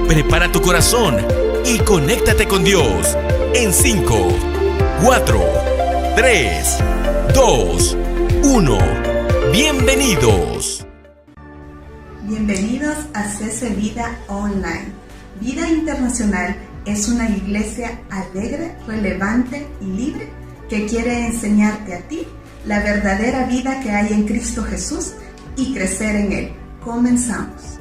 Prepara tu corazón y conéctate con Dios en 5, 4, 3, 2, 1. Bienvenidos. Bienvenidos a CC Vida Online. Vida Internacional es una iglesia alegre, relevante y libre que quiere enseñarte a ti la verdadera vida que hay en Cristo Jesús y crecer en Él. Comenzamos.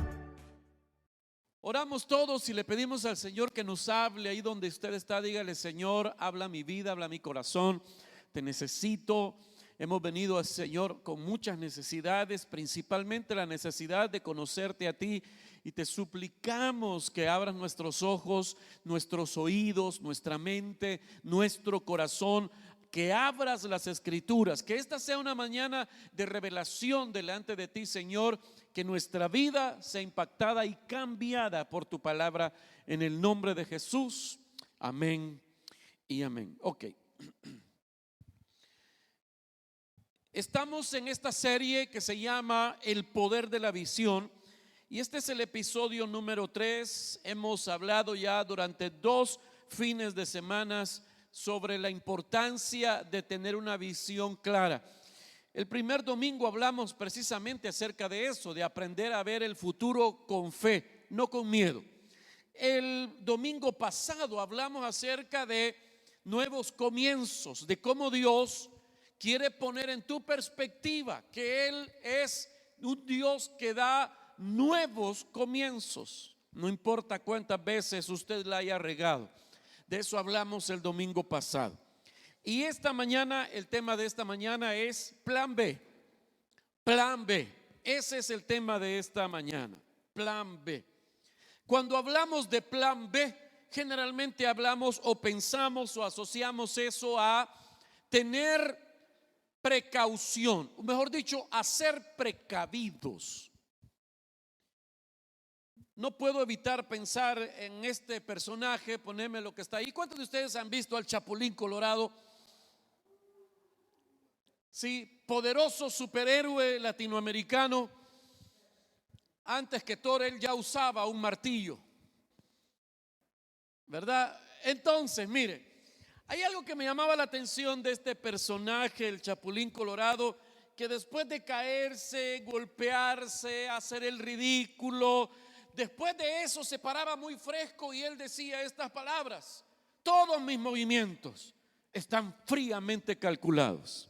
Oramos todos y le pedimos al Señor que nos hable ahí donde usted está. Dígale: Señor, habla mi vida, habla mi corazón, te necesito. Hemos venido al Señor con muchas necesidades, principalmente la necesidad de conocerte a ti, y te suplicamos que abras nuestros ojos, nuestros oídos, nuestra mente, nuestro corazón, que abras las escrituras, que esta sea una mañana de revelación delante de ti, Señor, que nuestra vida sea impactada y cambiada por tu palabra, en el nombre de Jesús. Amén y amén. Ok. Estamos en esta serie que se llama El Poder de la Visión, y este es el episodio número 3. Hemos hablado ya durante 2 fines de semana sobre la importancia de tener una visión clara. El primer domingo hablamos precisamente acerca de eso, de aprender a ver el futuro con fe, no con miedo. El domingo pasado hablamos acerca de nuevos comienzos, de cómo Dios quiere poner en tu perspectiva que Él es un Dios que da nuevos comienzos. No importa cuántas veces usted la haya regado. De eso hablamos el domingo pasado. Y esta mañana, el tema de esta mañana es Plan B. Plan B. Ese es el tema de esta mañana. Plan B. Cuando hablamos de Plan B, generalmente hablamos o pensamos o asociamos eso a tener precaución, o mejor dicho, a ser precavidos. No puedo evitar pensar en este personaje, ponerme lo que está ahí. ¿Cuántos de ustedes han visto al Chapulín Colorado? Sí, poderoso superhéroe latinoamericano. Antes que Thor, él ya usaba un martillo, ¿verdad? Entonces, mire, hay algo que me llamaba la atención de este personaje, el Chapulín Colorado, que después de caerse, golpearse, hacer el ridículo, después de eso se paraba muy fresco y él decía estas palabras: todos mis movimientos están fríamente calculados.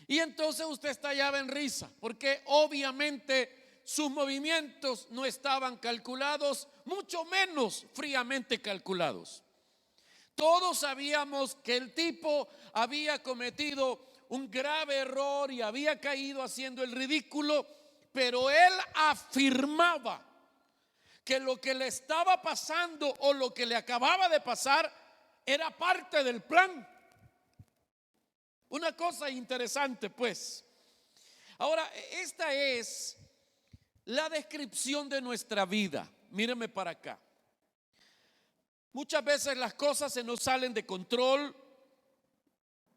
Y entonces usted estallaba en risa, porque obviamente sus movimientos no estaban calculados, mucho menos fríamente calculados. Todos sabíamos que el tipo había cometido un grave error y había caído haciendo el ridículo, pero él afirmaba que lo que le estaba pasando o lo que le acababa de pasar era parte del plan. Una cosa interesante, pues. Ahora, esta es la descripción de nuestra vida. Míreme para acá. Muchas veces las cosas se nos salen de control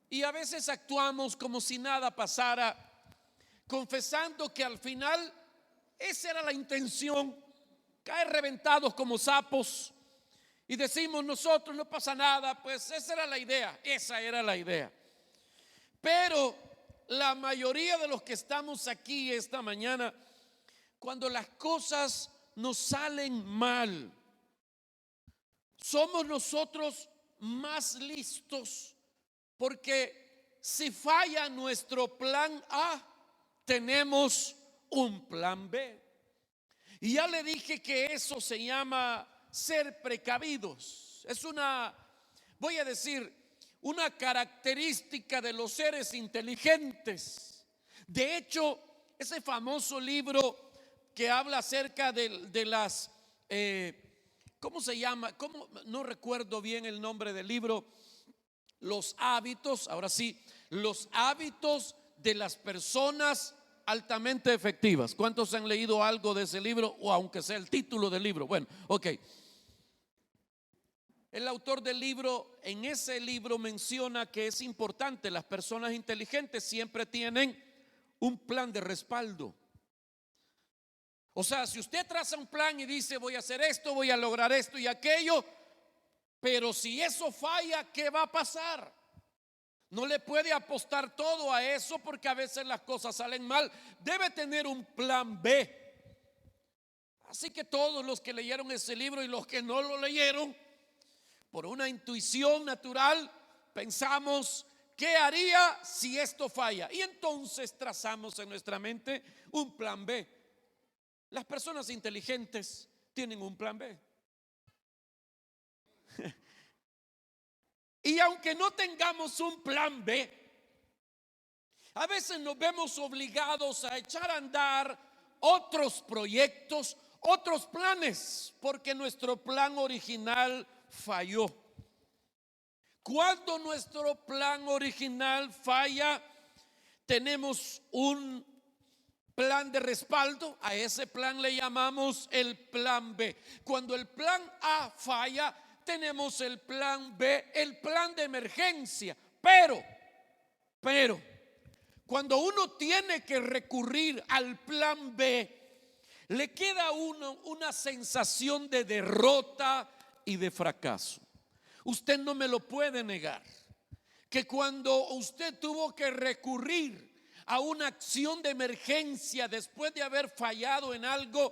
y a veces actuamos como si nada pasara, confesando que al final esa era la intención, caer reventados como sapos, y decimos nosotros: no pasa nada. Pues esa era la idea, esa era la idea. Pero la mayoría de los que estamos aquí esta mañana, cuando las cosas nos salen mal, somos nosotros más listos, porque si falla nuestro plan A, tenemos un plan B. Y ya le dije que eso se llama ser precavidos. Es una, voy a decir, una característica de los seres inteligentes. De hecho, ese famoso libro que habla acerca de las ¿cómo se llama? No recuerdo bien el nombre del libro. Los hábitos, ahora sí, los hábitos de las personas altamente efectivas. ¿Cuántos han leído algo de ese libro o aunque sea el título del libro? Bueno, ok. El autor del libro, en ese libro menciona que es importante, las personas inteligentes siempre tienen un plan de respaldo. O sea, si usted traza un plan y dice voy a hacer esto, voy a lograr esto y aquello, pero si eso falla, ¿qué va a pasar? No le puede apostar todo a eso porque a veces las cosas salen mal. Debe tener un plan B. Así que todos los que leyeron ese libro y los que no lo leyeron, por una intuición natural, pensamos, ¿qué haría si esto falla? Y entonces trazamos en nuestra mente un plan B. Las personas inteligentes tienen un plan B. Y aunque no tengamos un plan B, a veces nos vemos obligados a echar a andar otros proyectos, otros planes, porque nuestro plan original falló. Cuando nuestro plan original falla, tenemos un plan de respaldo. A ese plan le llamamos el plan B. Cuando el plan A falla, tenemos el plan B, el plan de emergencia. Pero cuando uno tiene que recurrir al plan B, le queda a uno una sensación de derrota y de fracaso. Usted no me lo puede negar, que cuando usted tuvo que recurrir a una acción de emergencia después de haber fallado en algo,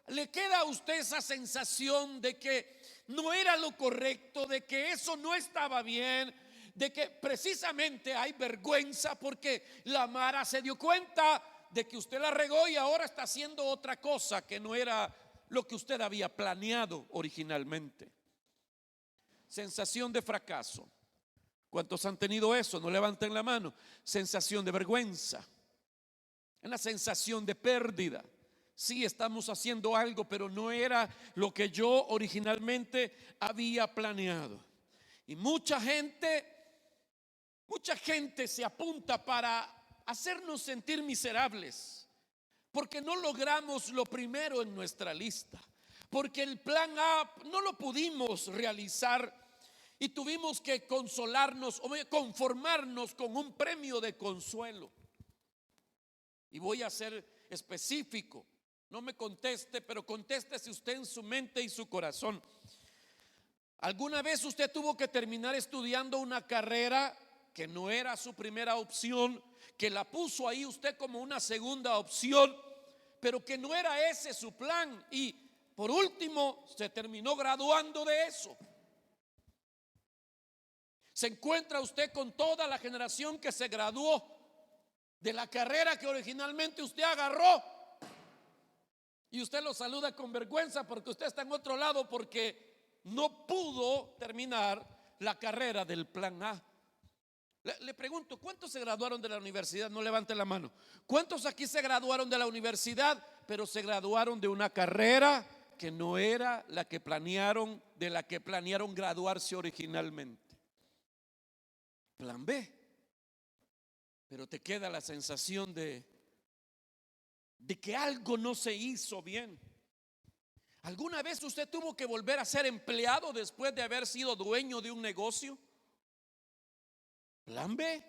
le queda a usted esa sensación de que no era lo correcto, de que eso no estaba bien, de que precisamente hay vergüenza porque la Mara se dio cuenta de que usted la regó y ahora está haciendo otra cosa que no era lo que usted había planeado originalmente. Sensación de fracaso. ¿Cuántos han tenido eso? No levanten la mano. Sensación de vergüenza. Una sensación de pérdida. Sí, estamos haciendo algo, pero no era lo que yo originalmente había planeado. Y mucha gente se apunta para hacernos sentir miserables, porque no logramos lo primero en nuestra lista, porque el plan A no lo pudimos realizar y tuvimos que consolarnos o conformarnos con un premio de consuelo. Y voy a ser específico. No me conteste, pero contéstese usted en su mente y su corazón. ¿Alguna vez usted tuvo que terminar estudiando una carrera que no era su primera opción, que la puso ahí usted como una segunda opción, pero que no era ese su plan, y por último se terminó graduando de eso? Se encuentra usted con toda la generación que se graduó de la carrera que originalmente usted agarró, y usted lo saluda con vergüenza porque usted está en otro lado, porque no pudo terminar la carrera del plan A. Le pregunto, ¿cuántos se graduaron de la universidad? No levanten la mano. ¿Cuántos aquí se graduaron de la universidad, pero se graduaron de una carrera que no era la que planearon, de la que planearon graduarse originalmente? Plan B. Pero te queda la sensación de que algo no se hizo bien. ¿Alguna vez usted tuvo que volver a ser empleado después de haber sido dueño de un negocio? Plan B.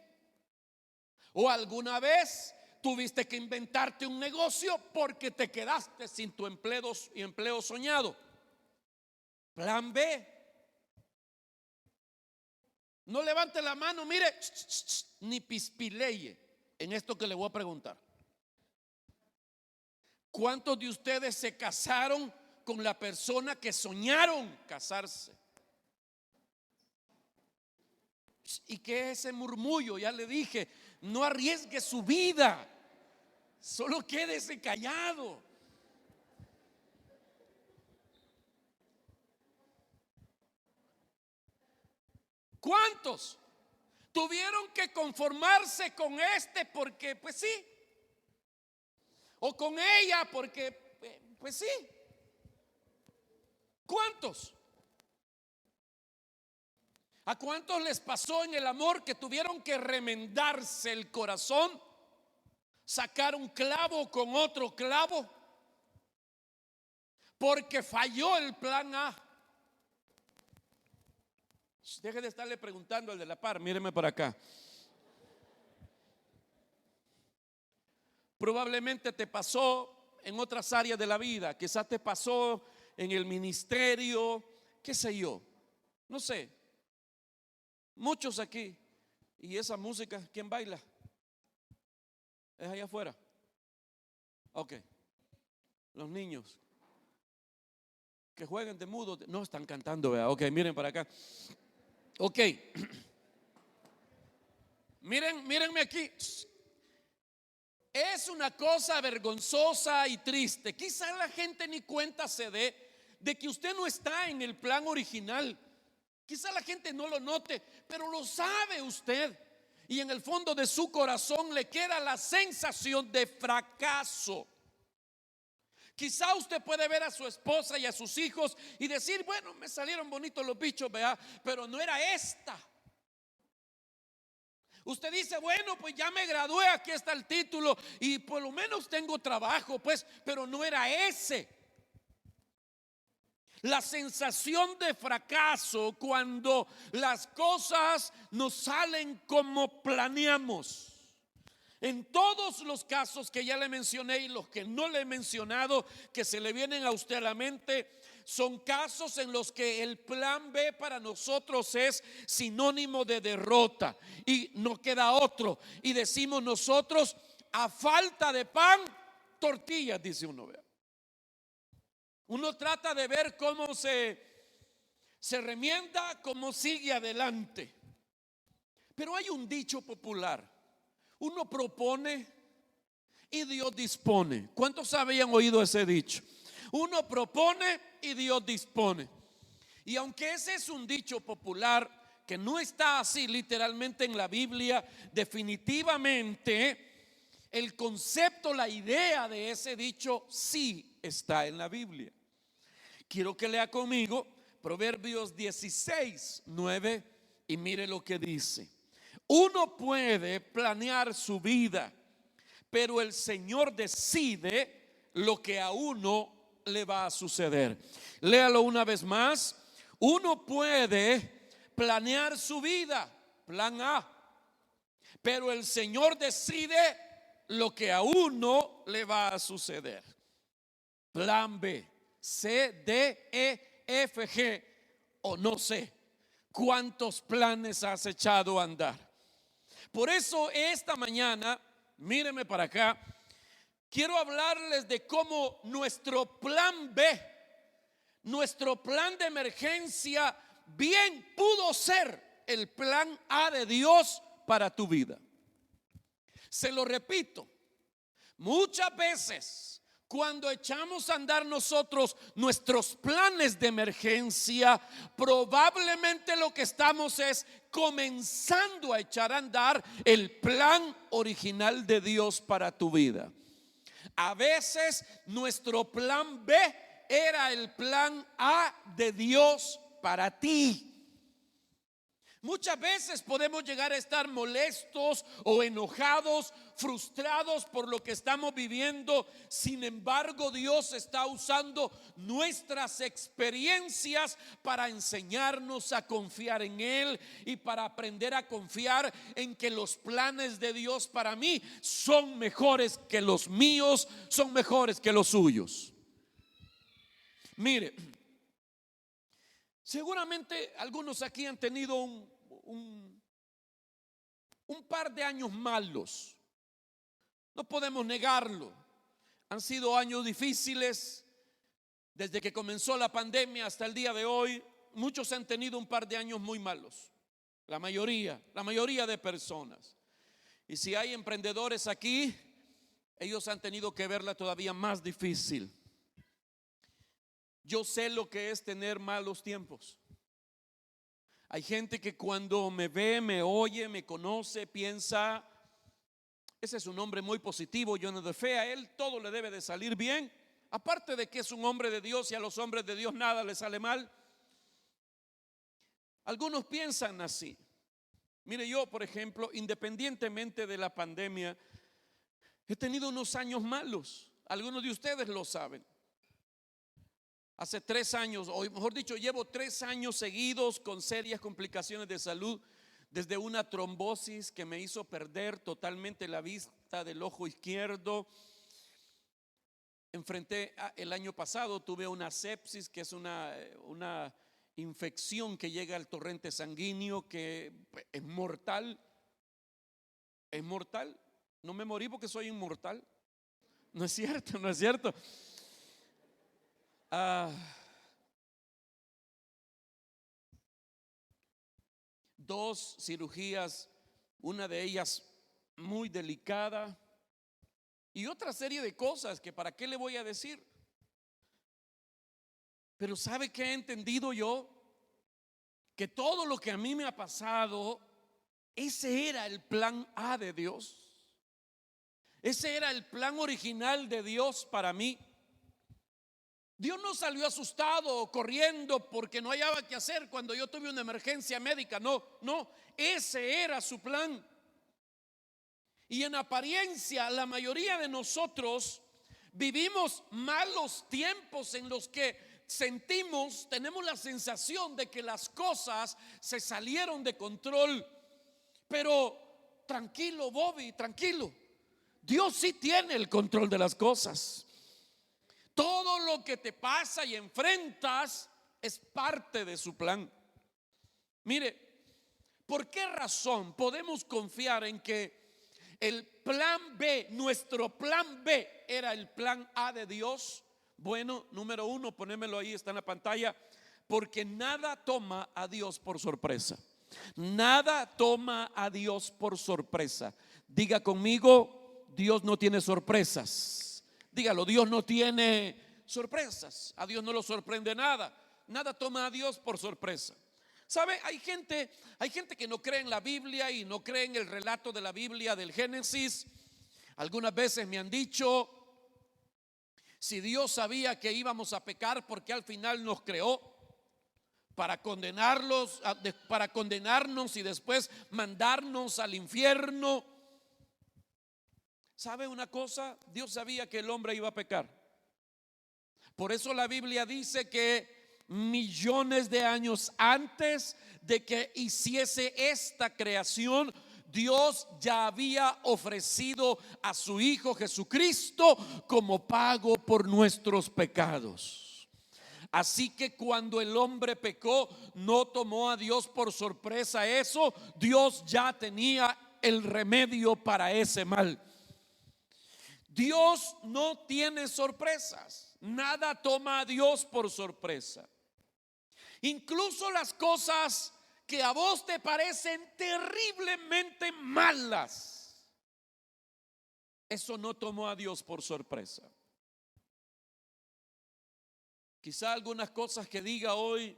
¿O alguna vez tuviste que inventarte un negocio porque te quedaste sin tu empleo soñado? Plan B. No levante la mano, mire, ni pispileye en esto que le voy a preguntar. ¿Cuántos de ustedes se casaron con la persona que soñaron casarse? ¿Y qué es ese murmullo? Ya le dije, no arriesgue su vida, solo quédese callado. ¿Cuántos tuvieron que conformarse con este porque pues sí? O con ella porque pues sí. ¿Cuántos? ¿A cuántos les pasó en el amor que tuvieron que remendarse el corazón sacar un clavo con otro clavo, porque falló el plan A. Deje de estarle preguntando al de la par, míreme para acá. Probablemente te pasó en otras áreas de la vida, quizás te pasó en el ministerio, qué sé yo, no sé. Muchos aquí. ¿Y esa música quién baila? ¿Es allá afuera? Ok. Los niños que juegan de mudo no están cantando, ¿verdad? Ok, miren para acá. Ok. Mírenme aquí. Es una cosa vergonzosa y triste. Quizá la gente ni cuenta se dé de que usted no está en el plan original. Quizá la gente no lo note, pero lo sabe usted. Y en el fondo de su corazón le queda la sensación de fracaso. Quizá usted puede ver a su esposa y a sus hijos y decir, bueno, me salieron bonitos los bichos, vea, pero no era esta. Usted dice, bueno, pues ya me gradué, aquí está el título y por lo menos tengo trabajo, pues, pero no era ese. La sensación de fracaso cuando las cosas no salen como planeamos. En todos los casos que ya le mencioné y los que no le he mencionado, que se le vienen a usted a la mente, son casos en los que el plan B para nosotros es sinónimo de derrota y no queda otro. Y decimos nosotros, a falta de pan, tortillas, dice uno, vea. Uno trata de ver cómo se remienda, cómo sigue adelante. Pero hay un dicho popular: uno propone y Dios dispone. ¿Cuántos habían oído ese dicho? Uno propone y Dios dispone. Y aunque ese es un dicho popular que no está así literalmente en la Biblia, definitivamente el concepto, la idea de ese dicho sí está en la Biblia. Quiero que lea conmigo Proverbios 16:9 y mire lo que dice. Uno puede planear su vida, pero el Señor decide lo que a uno le va a suceder. Léalo una vez más. Uno puede planear su vida, plan A, pero el Señor decide lo que a uno le va a suceder. Plan B, C, D, E, F, G o no sé cuántos planes has echado a andar. Por eso esta mañana, míreme para acá, quiero hablarles de cómo nuestro plan B, nuestro plan de emergencia, bien pudo ser el plan A de Dios para tu vida. Se lo repito, muchas veces cuando echamos a andar nosotros nuestros planes de emergencia, probablemente lo que estamos es comenzando a echar a andar el plan original de Dios para tu vida. A veces nuestro plan B era el plan A de Dios para ti. Muchas veces podemos llegar a estar molestos o enojados, frustrados por lo que estamos viviendo. Sin embargo, Dios está usando nuestras experiencias para enseñarnos a confiar en Él y para aprender a confiar en que los planes de Dios para mí son mejores que los míos, son mejores que los suyos. Mire, seguramente algunos aquí han tenido un par de años malos. No podemos negarlo. Han sido años difíciles. Desde que comenzó la pandemia hasta el día de hoy, muchos han tenido un par de años muy malos. La mayoría de personas. Y si hay emprendedores aquí, ellos han tenido que verla todavía más difícil. Yo sé lo que es tener malos tiempos. Hay gente que cuando me ve, me oye, me conoce, piensa, ese es un hombre muy positivo, lleno de fe, a él todo le debe de salir bien. Aparte de que es un hombre de Dios y a los hombres de Dios nada les sale mal. Algunos piensan así. Mire, yo por ejemplo, independientemente de la pandemia, He tenido unos años malos, algunos de ustedes lo saben. Hace 3 años, o mejor dicho, llevo 3 años seguidos con serias complicaciones de salud, desde una trombosis que me hizo perder totalmente la vista del ojo izquierdo. El año pasado tuve una sepsis, que es una infección que llega al torrente sanguíneo, que es mortal. Es mortal. No me morí porque soy inmortal. No es cierto, no es cierto. 2 cirugías, una de ellas muy delicada, y otra serie de cosas que para qué le voy a decir. Pero ¿sabe qué he entendido yo? Que todo lo que a mí me ha pasado, ese era el plan A de Dios. Ese era el plan original de Dios para mí. Dios no salió asustado o corriendo porque no hallaba qué hacer cuando yo tuve una emergencia médica. No, ese era su plan. Y en apariencia, la mayoría de nosotros vivimos malos tiempos en los que tenemos la sensación de que las cosas se salieron de control. Pero tranquilo, Bobby, tranquilo. Dios sí tiene el control de las cosas. Todo lo que te pasa y enfrentas es parte de su plan. Mire, ¿por qué razón podemos confiar en que el plan B, nuestro plan B, era el plan A de Dios? Bueno, número 1, ponémelo ahí, está en la pantalla. Porque nada toma a Dios por sorpresa. Nada toma a Dios por sorpresa. Diga conmigo, Dios no tiene sorpresas. Dígalo, Dios no tiene sorpresas. A Dios no lo sorprende nada. Nada toma a Dios por sorpresa. ¿Sabe? Hay gente que no cree en la Biblia y no cree en el relato de la Biblia del Génesis. Algunas veces me han dicho, si Dios sabía que íbamos a pecar, ¿por qué al final nos creó? Para condenarnos y después mandarnos al infierno. ¿Sabe una cosa? Dios sabía que el hombre iba a pecar. Por eso la Biblia dice que millones de años antes de que hiciese esta creación, Dios ya había ofrecido a su Hijo Jesucristo como pago por nuestros pecados. Así que cuando el hombre pecó, no tomó a Dios por sorpresa eso. Dios ya tenía el remedio para ese mal. Dios no tiene sorpresas. Nada toma a Dios por sorpresa. Incluso las cosas que a vos te parecen terriblemente malas, eso no tomó a Dios por sorpresa. Quizá algunas cosas que diga hoy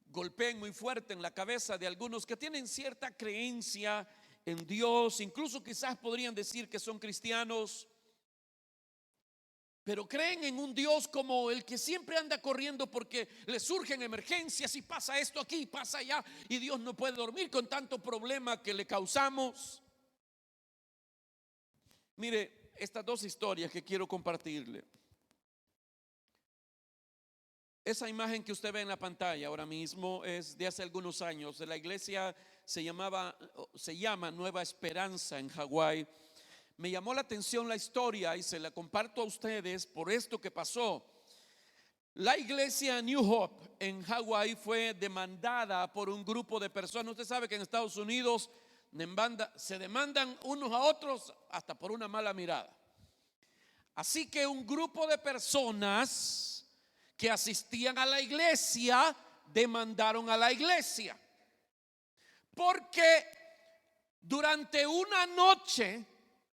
golpeen muy fuerte en la cabeza de algunos que tienen cierta creencia en Dios, incluso quizás podrían decir que son cristianos, pero creen en un Dios como el que siempre anda corriendo porque le surgen emergencias y pasa esto aquí, pasa allá, y Dios no puede dormir con tanto problema que le causamos. Mire, estas 2 historias que quiero compartirle. Esa imagen que usted ve en la pantalla ahora mismo es de hace algunos años. La iglesia se llama Nueva Esperanza en Hawái. Me llamó la atención la historia y se la comparto a ustedes por esto que pasó. La iglesia New Hope en Hawái fue demandada por un grupo de personas. Usted sabe que en Estados Unidos se demandan unos a otros hasta por una mala mirada. Así que un grupo de personas que asistían a la iglesia demandaron a la iglesia porque durante una noche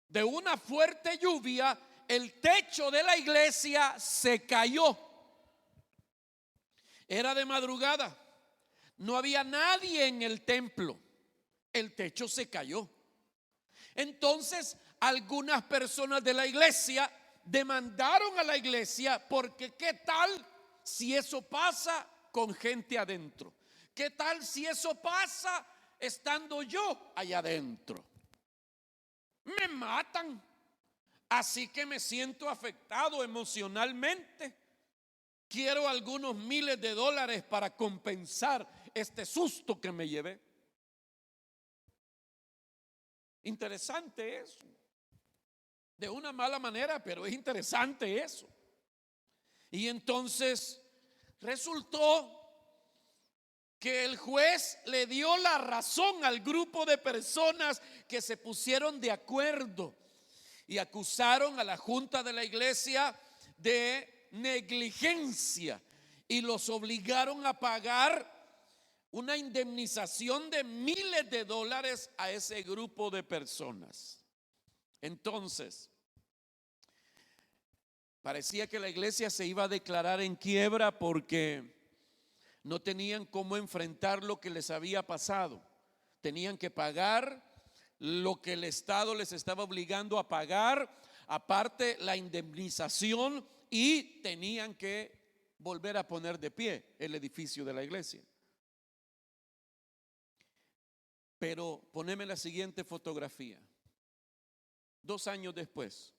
de una fuerte lluvia el techo de la iglesia se cayó. Era de madrugada, no había nadie en el templo, el techo se cayó. Entonces algunas personas de la iglesia demandaron a la iglesia porque ¿qué tal si eso pasa con gente adentro? ¿Qué tal si eso pasa estando yo allá adentro? Me matan, Así que me siento afectado emocionalmente. Quiero algunos miles de dólares para compensar este susto que me llevé. Interesante eso. De una mala manera, pero es interesante eso. Y entonces resultó que el juez le dio la razón al grupo de personas que se pusieron de acuerdo y acusaron a la junta de la iglesia de negligencia y los obligaron a pagar una indemnización de miles de dólares a ese grupo de personas. Entonces, parecía que la iglesia se iba a declarar en quiebra porque no tenían cómo enfrentar lo que les había pasado. Tenían que pagar lo que el Estado les estaba obligando a pagar, aparte la indemnización, y tenían que volver a poner de pie el edificio de la iglesia. Pero poneme la siguiente fotografía. 2 años después,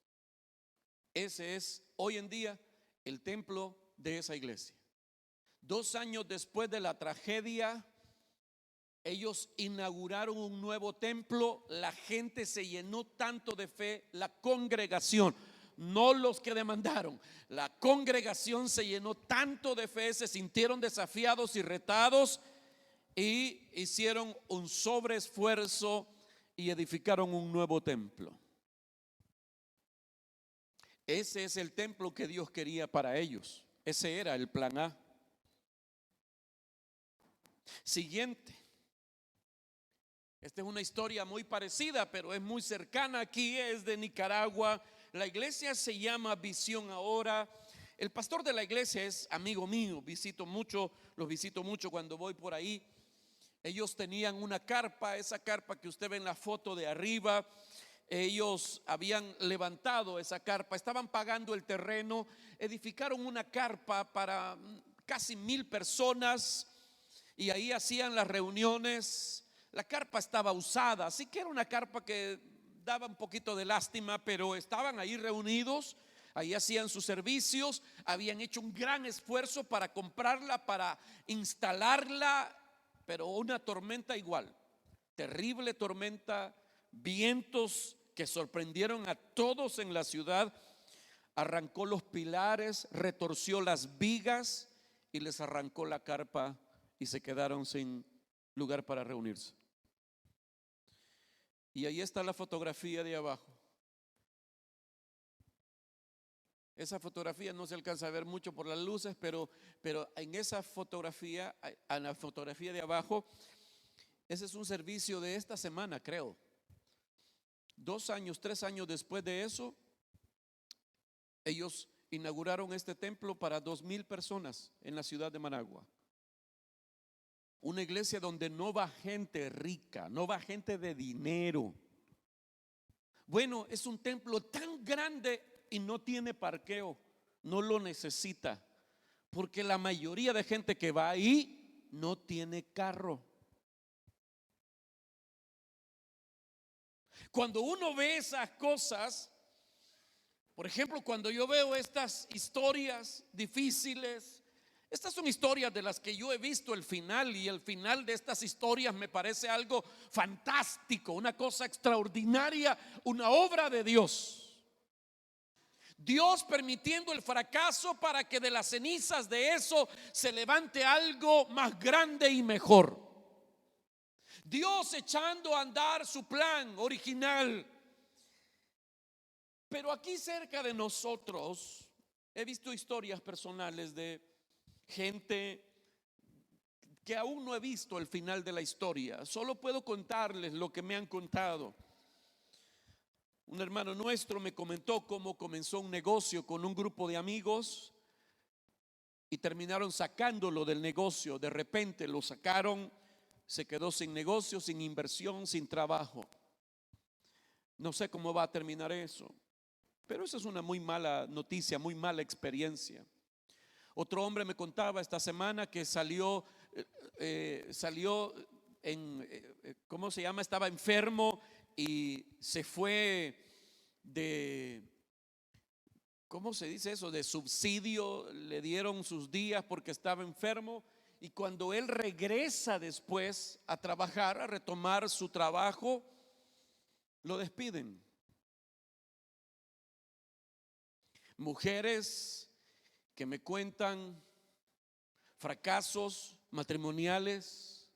ese es hoy en día el templo de esa iglesia. 2 años después de la tragedia, ellos inauguraron un nuevo templo. La gente se llenó tanto de fe, la congregación, no los que demandaron, la congregación se llenó tanto de fe, se sintieron desafiados y retados y hicieron un sobreesfuerzo y edificaron un nuevo templo. Ese es el templo que Dios quería para ellos. Ese era el plan A. Siguiente. Esta es una historia muy parecida, pero es muy cercana aquí, es de Nicaragua. La iglesia se llama Visión Ahora. El pastor de la iglesia es amigo mío, los visito mucho cuando voy por ahí. Ellos tenían una carpa, esa carpa que usted ve en la foto de arriba. Ellos habían levantado esa carpa, estaban pagando el terreno, edificaron una carpa para casi 1,000 personas y ahí hacían las reuniones. La carpa estaba usada, así que era una carpa que daba un poquito de lástima, pero estaban ahí reunidos, ahí hacían sus servicios, habían hecho un gran esfuerzo para comprarla, para instalarla, pero una tormenta igual, terrible tormenta, vientos que sorprendieron a todos en la ciudad, arrancó los pilares, retorció las vigas y les arrancó la carpa y se quedaron sin lugar para reunirse. Y ahí está la fotografía de abajo. Esa fotografía no se alcanza a ver mucho por las luces, pero en esa fotografía, en la fotografía de abajo, ese es un servicio de esta semana, creo. 2 años, 3 años después de eso, ellos inauguraron este templo para 2,000 personas en la ciudad de Managua. Una iglesia donde no va gente rica, no va gente de dinero. Bueno, es un templo tan grande y no tiene parqueo, no lo necesita, porque la mayoría de gente que va ahí no tiene carro. Cuando uno ve esas cosas, por ejemplo, cuando yo veo estas historias difíciles, estas son historias de las que yo he visto el final, y el final de estas historias me parece algo fantástico, una cosa extraordinaria, una obra de Dios. Dios permitiendo el fracaso para que de las cenizas de eso se levante algo más grande y mejor. Dios echando a andar su plan original. Pero aquí cerca de nosotros he visto historias personales de gente que aún no he visto el final de la historia. Solo puedo contarles lo que me han contado. Un hermano nuestro me comentó cómo comenzó un negocio con un grupo de amigos y terminaron sacándolo del negocio. De repente lo sacaron, se quedó sin negocio, sin inversión, sin trabajo. No sé cómo va a terminar eso, pero esa es una muy mala noticia, muy mala experiencia. Otro hombre me contaba esta semana que salió ¿cómo se llama? Estaba enfermo y se fue de ¿cómo se dice eso? De subsidio, le dieron sus días porque estaba enfermo. Y cuando él regresa después a trabajar, a retomar su trabajo, lo despiden. Mujeres que me cuentan fracasos matrimoniales,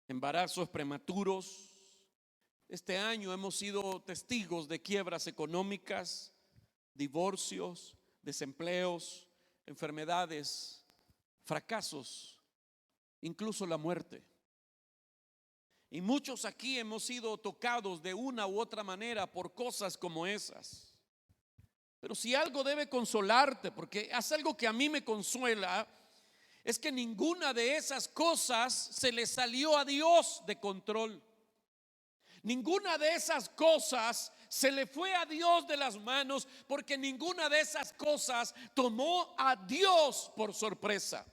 embarazos prematuros. Este año hemos sido testigos de quiebras económicas, divorcios, desempleos, enfermedades, fracasos, incluso la muerte. Y muchos aquí hemos sido tocados de una u otra manera por cosas como esas. Pero si algo debe consolarte, porque es algo que a mí me consuela, es que ninguna de esas cosas se le salió a Dios de control. Ninguna de esas cosas se le fue a Dios de las manos, porque ninguna de esas cosas tomó a Dios por sorpresa.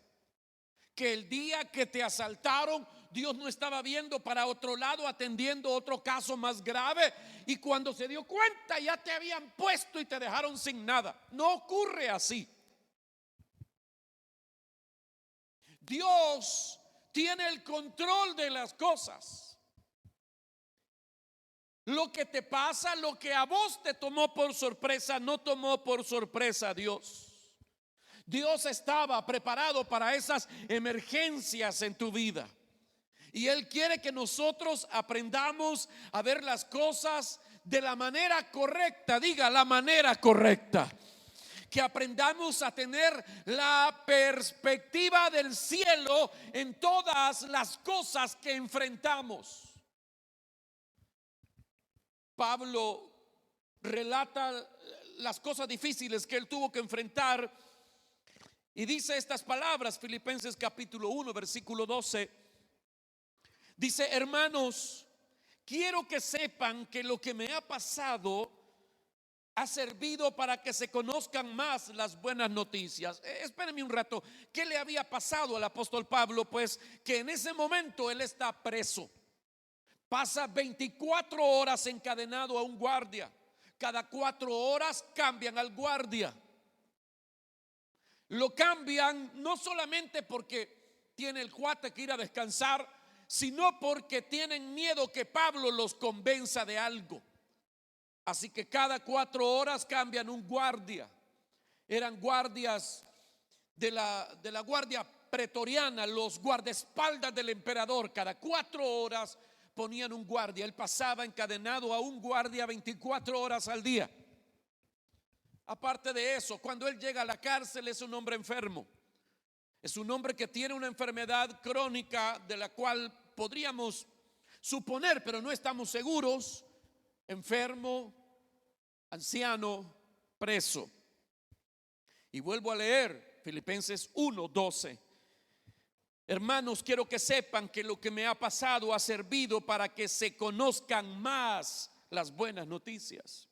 Que el día que te asaltaron, Dios no estaba viendo para otro lado, atendiendo otro caso más grave, y cuando se dio cuenta ya te habían puesto y te dejaron sin nada. No ocurre así. Dios tiene el control de las cosas. Lo que te pasa, lo que a vos te tomó por sorpresa, no tomó por sorpresa a Dios. Dios estaba preparado para esas emergencias en tu vida. Y Él quiere que nosotros aprendamos a ver las cosas de la manera correcta. Diga, la manera correcta. Que aprendamos a tener la perspectiva del cielo en todas las cosas que enfrentamos. Pablo relata las cosas difíciles que él tuvo que enfrentar y dice estas palabras, Filipenses capítulo 1, versículo 12. Dice: hermanos, quiero que sepan que lo que me ha pasado ha servido para que se conozcan más las buenas noticias. Espérenme un rato. ¿Qué le había pasado al apóstol Pablo? Pues que en ese momento él está preso. Pasa 24 horas encadenado a un guardia. Cada 4 horas cambian al guardia. Lo cambian no solamente porque tiene el cuate que ir a descansar, sino porque tienen miedo que Pablo los convenza de algo. Así que cada 4 horas cambian un guardia. Eran guardias de la guardia pretoriana, los guardaespaldas del emperador. Cada 4 horas ponían un guardia. Él pasaba encadenado a un guardia 24 horas al día. Aparte de eso, cuando él llega a la cárcel, es un hombre enfermo. Es un hombre que tiene una enfermedad crónica de la cual podríamos suponer, pero no estamos seguros. Enfermo, anciano, preso. Y vuelvo a leer Filipenses 1:12. Hermanos, quiero que sepan que lo que me ha pasado ha servido para que se conozcan más las buenas noticias.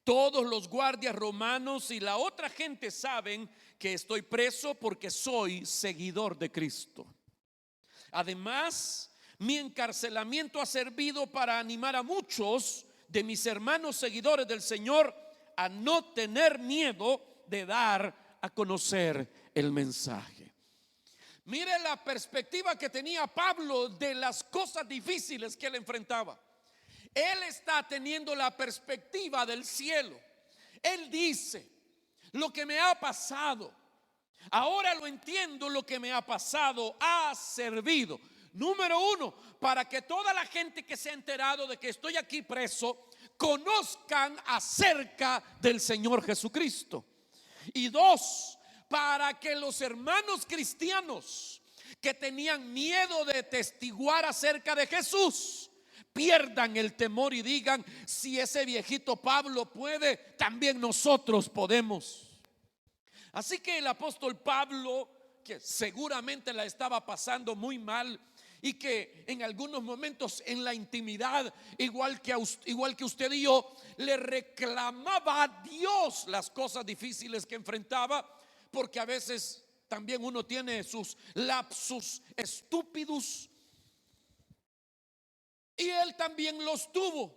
Todos los guardias romanos y la otra gente saben que estoy preso porque soy seguidor de Cristo. Además, mi encarcelamiento ha servido para animar a muchos de mis hermanos seguidores del Señor a no tener miedo de dar a conocer el mensaje. Mire la perspectiva que tenía Pablo de las cosas difíciles que él enfrentaba. Él está teniendo la perspectiva del cielo. Él dice: lo que me ha pasado, ahora lo entiendo, lo que me ha pasado ha servido, número 1, para que toda la gente que se ha enterado de que estoy aquí preso conozcan acerca del Señor Jesucristo. Y 2, para que los hermanos cristianos que tenían miedo de testiguar acerca de Jesús pierdan el temor y digan: si ese viejito Pablo puede, también nosotros podemos. Así que el apóstol Pablo, que seguramente la estaba pasando muy mal y que en algunos momentos en la intimidad, igual que usted y yo, le reclamaba a Dios las cosas difíciles que enfrentaba, porque a veces también uno tiene sus lapsus estúpidos, y él también los tuvo.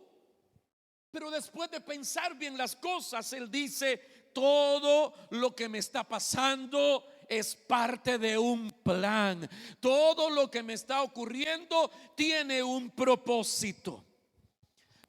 Pero después de pensar bien las cosas, él dice: todo lo que me está pasando es parte de un plan. Todo lo que me está ocurriendo tiene un propósito.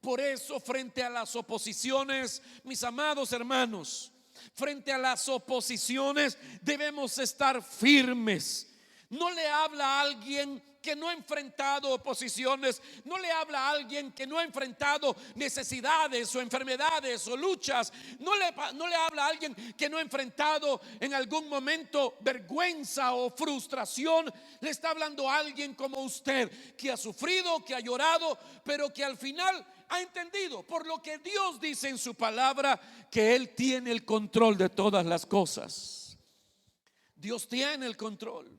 Por eso, frente a las oposiciones, mis amados hermanos, frente a las oposiciones debemos estar firmes. No le habla a alguien que no ha enfrentado oposiciones, no le habla a alguien que no ha enfrentado necesidades o enfermedades o luchas, no le habla a alguien que no ha enfrentado en algún momento vergüenza o frustración. Le está hablando a alguien como usted, que ha sufrido, que ha llorado, pero que al final ha entendido, por lo que Dios dice en su palabra, que Él tiene el control de todas las cosas. Dios tiene el control.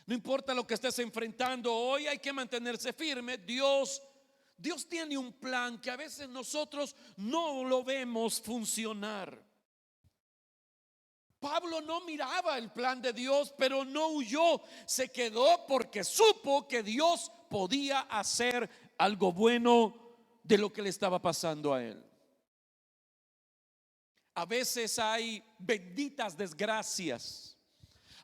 No importa lo que estés enfrentando hoy, hay que mantenerse firme. Dios tiene un plan que a veces nosotros no lo vemos funcionar. Pablo no miraba el plan de Dios, pero no huyó, se quedó porque supo que Dios podía hacer algo bueno de lo que le estaba pasando a él. A veces hay benditas desgracias.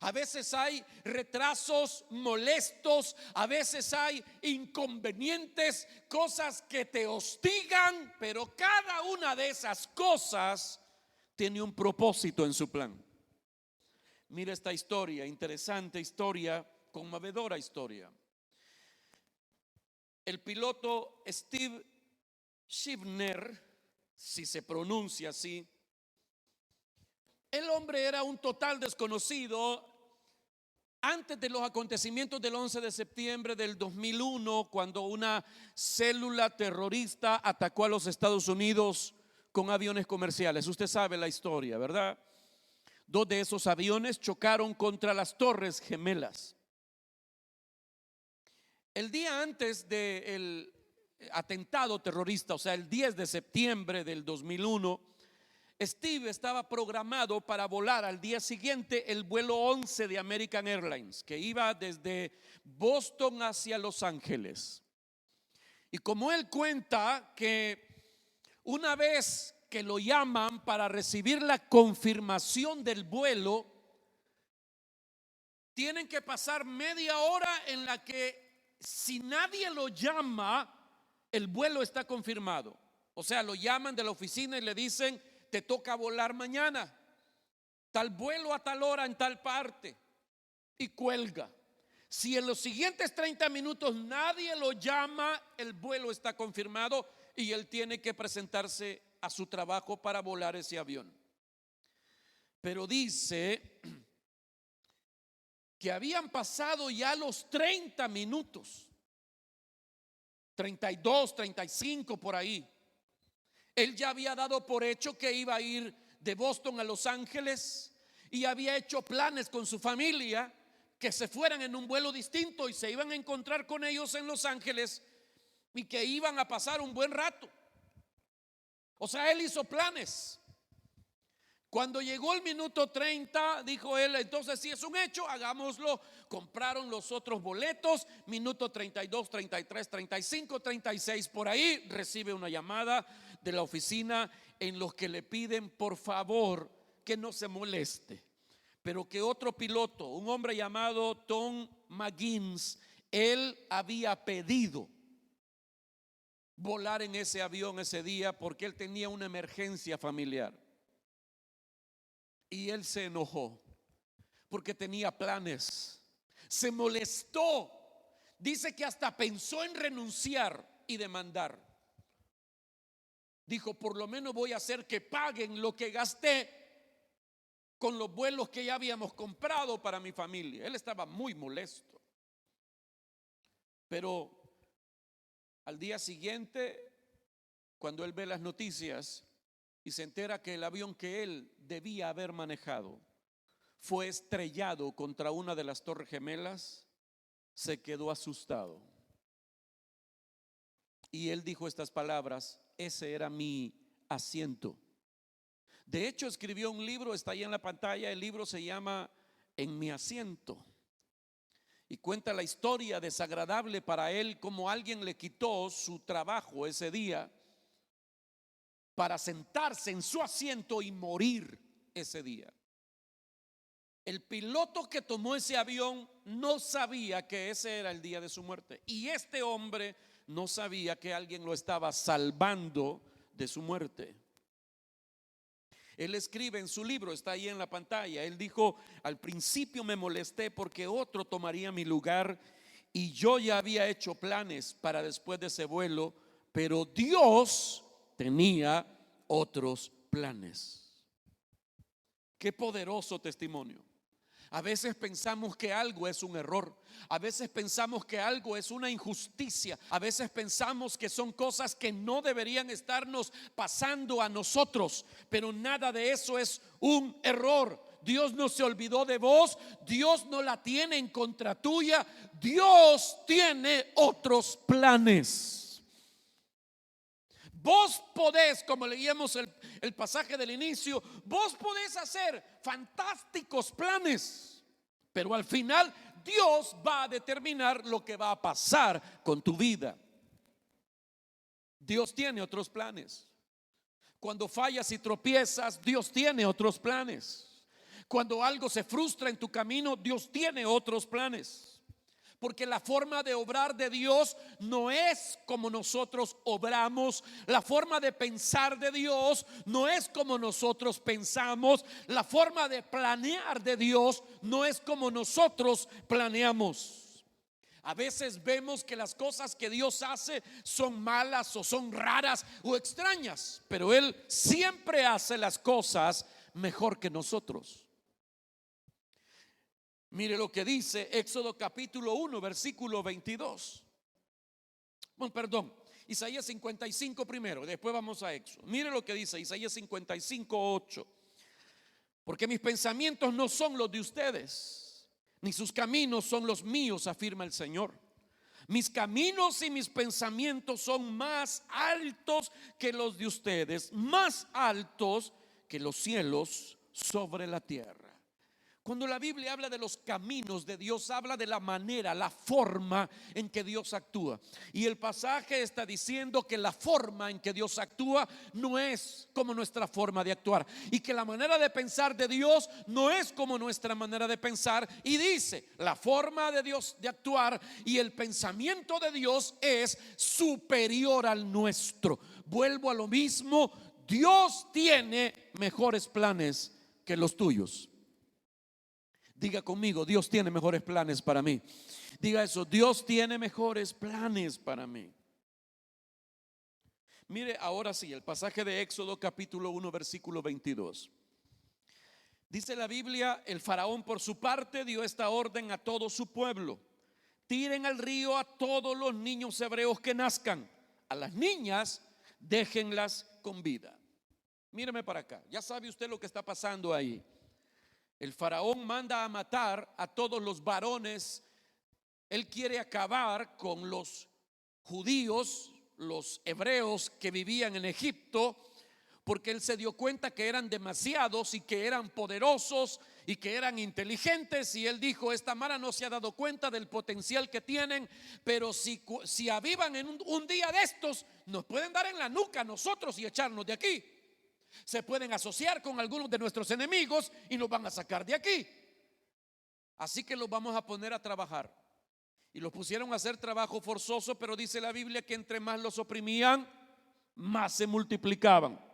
A veces hay retrasos molestos, a veces hay inconvenientes, cosas que te hostigan, pero cada una de esas cosas tiene un propósito en su plan. Mira esta historia, interesante historia, conmovedora historia. El piloto Steve Shibner, si se pronuncia así, el hombre era un total desconocido antes de los acontecimientos del 11 de septiembre del 2001, cuando una célula terrorista atacó a los Estados Unidos con aviones comerciales. Usted sabe la historia, ¿verdad? 2 de esos aviones chocaron contra las Torres Gemelas. El día antes del atentado terrorista, o sea, el 10 de septiembre del 2001, Steve estaba programado para volar al día siguiente el vuelo 11 de American Airlines, que iba desde Boston hacia Los Ángeles. Y como él cuenta que una vez que lo llaman para recibir la confirmación del vuelo, tienen que pasar media hora en la que si nadie lo llama, el vuelo está confirmado. O sea, lo llaman de la oficina y le dicen: te toca volar mañana, tal vuelo a tal hora en tal parte, y cuelga. Si en los siguientes 30 minutos nadie lo llama, el vuelo está confirmado y él tiene que presentarse a su trabajo para volar ese avión. Pero dice que habían pasado ya los 30 minutos, 32, 35 por ahí. Él ya había dado por hecho que iba a ir de Boston a Los Ángeles y había hecho planes con su familia que se fueran en un vuelo distinto y se iban a encontrar con ellos en Los Ángeles y que iban a pasar un buen rato. O sea, él hizo planes. Cuando llegó el minuto 30, dijo él: entonces si es un hecho, hagámoslo. Compraron los otros boletos. Minuto 32, 33, 35, 36, por ahí recibe una llamada de la oficina en los que le piden por favor que no se moleste, pero que otro piloto, un hombre llamado Tom McGinnis, él había pedido volar en ese avión ese día porque él tenía una emergencia familiar. Y él se enojó porque tenía planes, se molestó, dice que hasta pensó en renunciar y demandar. Dijo: por lo menos voy a hacer que paguen lo que gasté con los vuelos que ya habíamos comprado para mi familia. Él estaba muy molesto. Pero al día siguiente, cuando él ve las noticias y se entera que el avión que él debía haber manejado fue estrellado contra una de las Torres Gemelas, se quedó asustado. Y él dijo estas palabras: ese era mi asiento. De hecho, escribió un libro, está ahí en la pantalla. El libro se llama En mi asiento, y cuenta la historia desagradable para él, como alguien le quitó su trabajo ese día para sentarse en su asiento y morir ese día. El piloto que tomó ese avión no sabía que ese era el día de su muerte, y este hombre no sabía que alguien lo estaba salvando de su muerte. Él escribe en su libro, está ahí en la pantalla, él dijo: al principio me molesté porque otro tomaría mi lugar y yo ya había hecho planes para después de ese vuelo, pero Dios tenía otros planes. Qué poderoso testimonio. A veces pensamos que algo es un error, a veces pensamos que algo es una injusticia, a veces pensamos que son cosas que no deberían estarnos pasando a nosotros, pero nada de eso es un error. Dios no se olvidó de vos, Dios no la tiene en contra tuya, Dios tiene otros planes. Vos podés, como leíamos el pasaje del inicio, vos podés hacer fantásticos planes, pero al final Dios va a determinar lo que va a pasar con tu vida. Dios tiene otros planes. Cuando fallas y tropiezas, Dios tiene otros planes. Cuando algo se frustra en tu camino, Dios tiene otros planes. Porque la forma de obrar de Dios no es como nosotros obramos. La forma de pensar de Dios no es como nosotros pensamos. La forma de planear de Dios no es como nosotros planeamos. A veces vemos que las cosas que Dios hace son malas o son raras o extrañas, pero Él siempre hace las cosas mejor que nosotros. Mire lo que dice Éxodo capítulo 1 versículo 22. Bueno, perdón, Isaías 55 primero, después vamos a Éxodo. Mire lo que dice Isaías 55, 8. Porque mis pensamientos no son los de ustedes, ni sus caminos son los míos, afirma el Señor. Mis caminos y mis pensamientos son más altos que los de ustedes, más altos que los cielos sobre la tierra. Cuando la Biblia habla de los caminos de Dios, habla de la manera, la forma en que Dios actúa. Y el pasaje está diciendo que la forma en que Dios actúa no es como nuestra forma de actuar, y que la manera de pensar de Dios no es como nuestra manera de pensar. Y dice, la forma de Dios de actuar y el pensamiento de Dios es superior al nuestro. Vuelvo a lo mismo, Dios tiene mejores planes que los tuyos. Diga conmigo, Dios tiene mejores planes para mí. Diga eso, Dios tiene mejores planes para mí. Mire ahora sí, el pasaje de Éxodo capítulo 1 versículo 22. Dice la Biblia: el faraón por su parte dio esta orden a todo su pueblo: tiren al río a todos los niños hebreos que nazcan, a las niñas déjenlas con vida. Míreme para acá, ya sabe usted lo que está pasando ahí. El faraón manda a matar a todos los varones. Él quiere acabar con los judíos, los hebreos que vivían en Egipto, porque él se dio cuenta que eran demasiados y que eran poderosos y que eran inteligentes. Y él dijo: esta mara no se ha dado cuenta del potencial que tienen, pero si avivan en un día de estos, nos pueden dar en la nuca a nosotros y echarnos de aquí. Se pueden asociar con algunos de nuestros enemigos y nos van a sacar de aquí. Así que los vamos a poner a trabajar. Y los pusieron a hacer trabajo forzoso, pero dice la Biblia que entre más los oprimían, más se multiplicaban.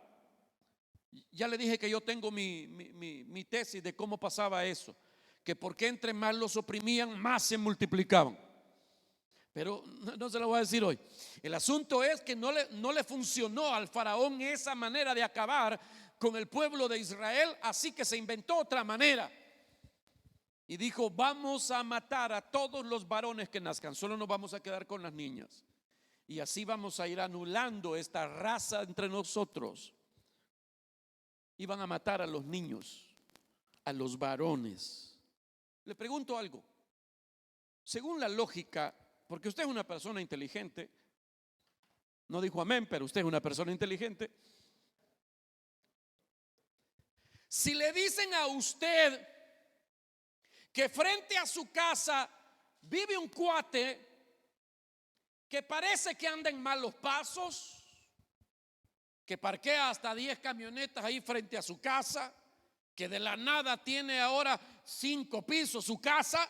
Ya le dije que yo tengo mi tesis de cómo pasaba eso, que porque entre más los oprimían, más se multiplicaban. Pero no se lo voy a decir hoy. El asunto es que no le funcionó al faraón esa manera de acabar con el pueblo de Israel, así que se inventó otra manera. Y dijo: vamos a matar a todos los varones que nazcan, solo nos vamos a quedar con las niñas. Y así vamos a ir anulando esta raza entre nosotros. Iban a matar a los niños, a los varones. Le pregunto algo. Según la lógica, porque usted es una persona inteligente, no dijo amén, pero usted es una persona inteligente. Si le dicen a usted que frente a su casa vive un cuate que parece que anda en malos pasos, que parquea hasta 10 camionetas ahí frente a su casa, que de la nada tiene ahora 5 pisos su casa,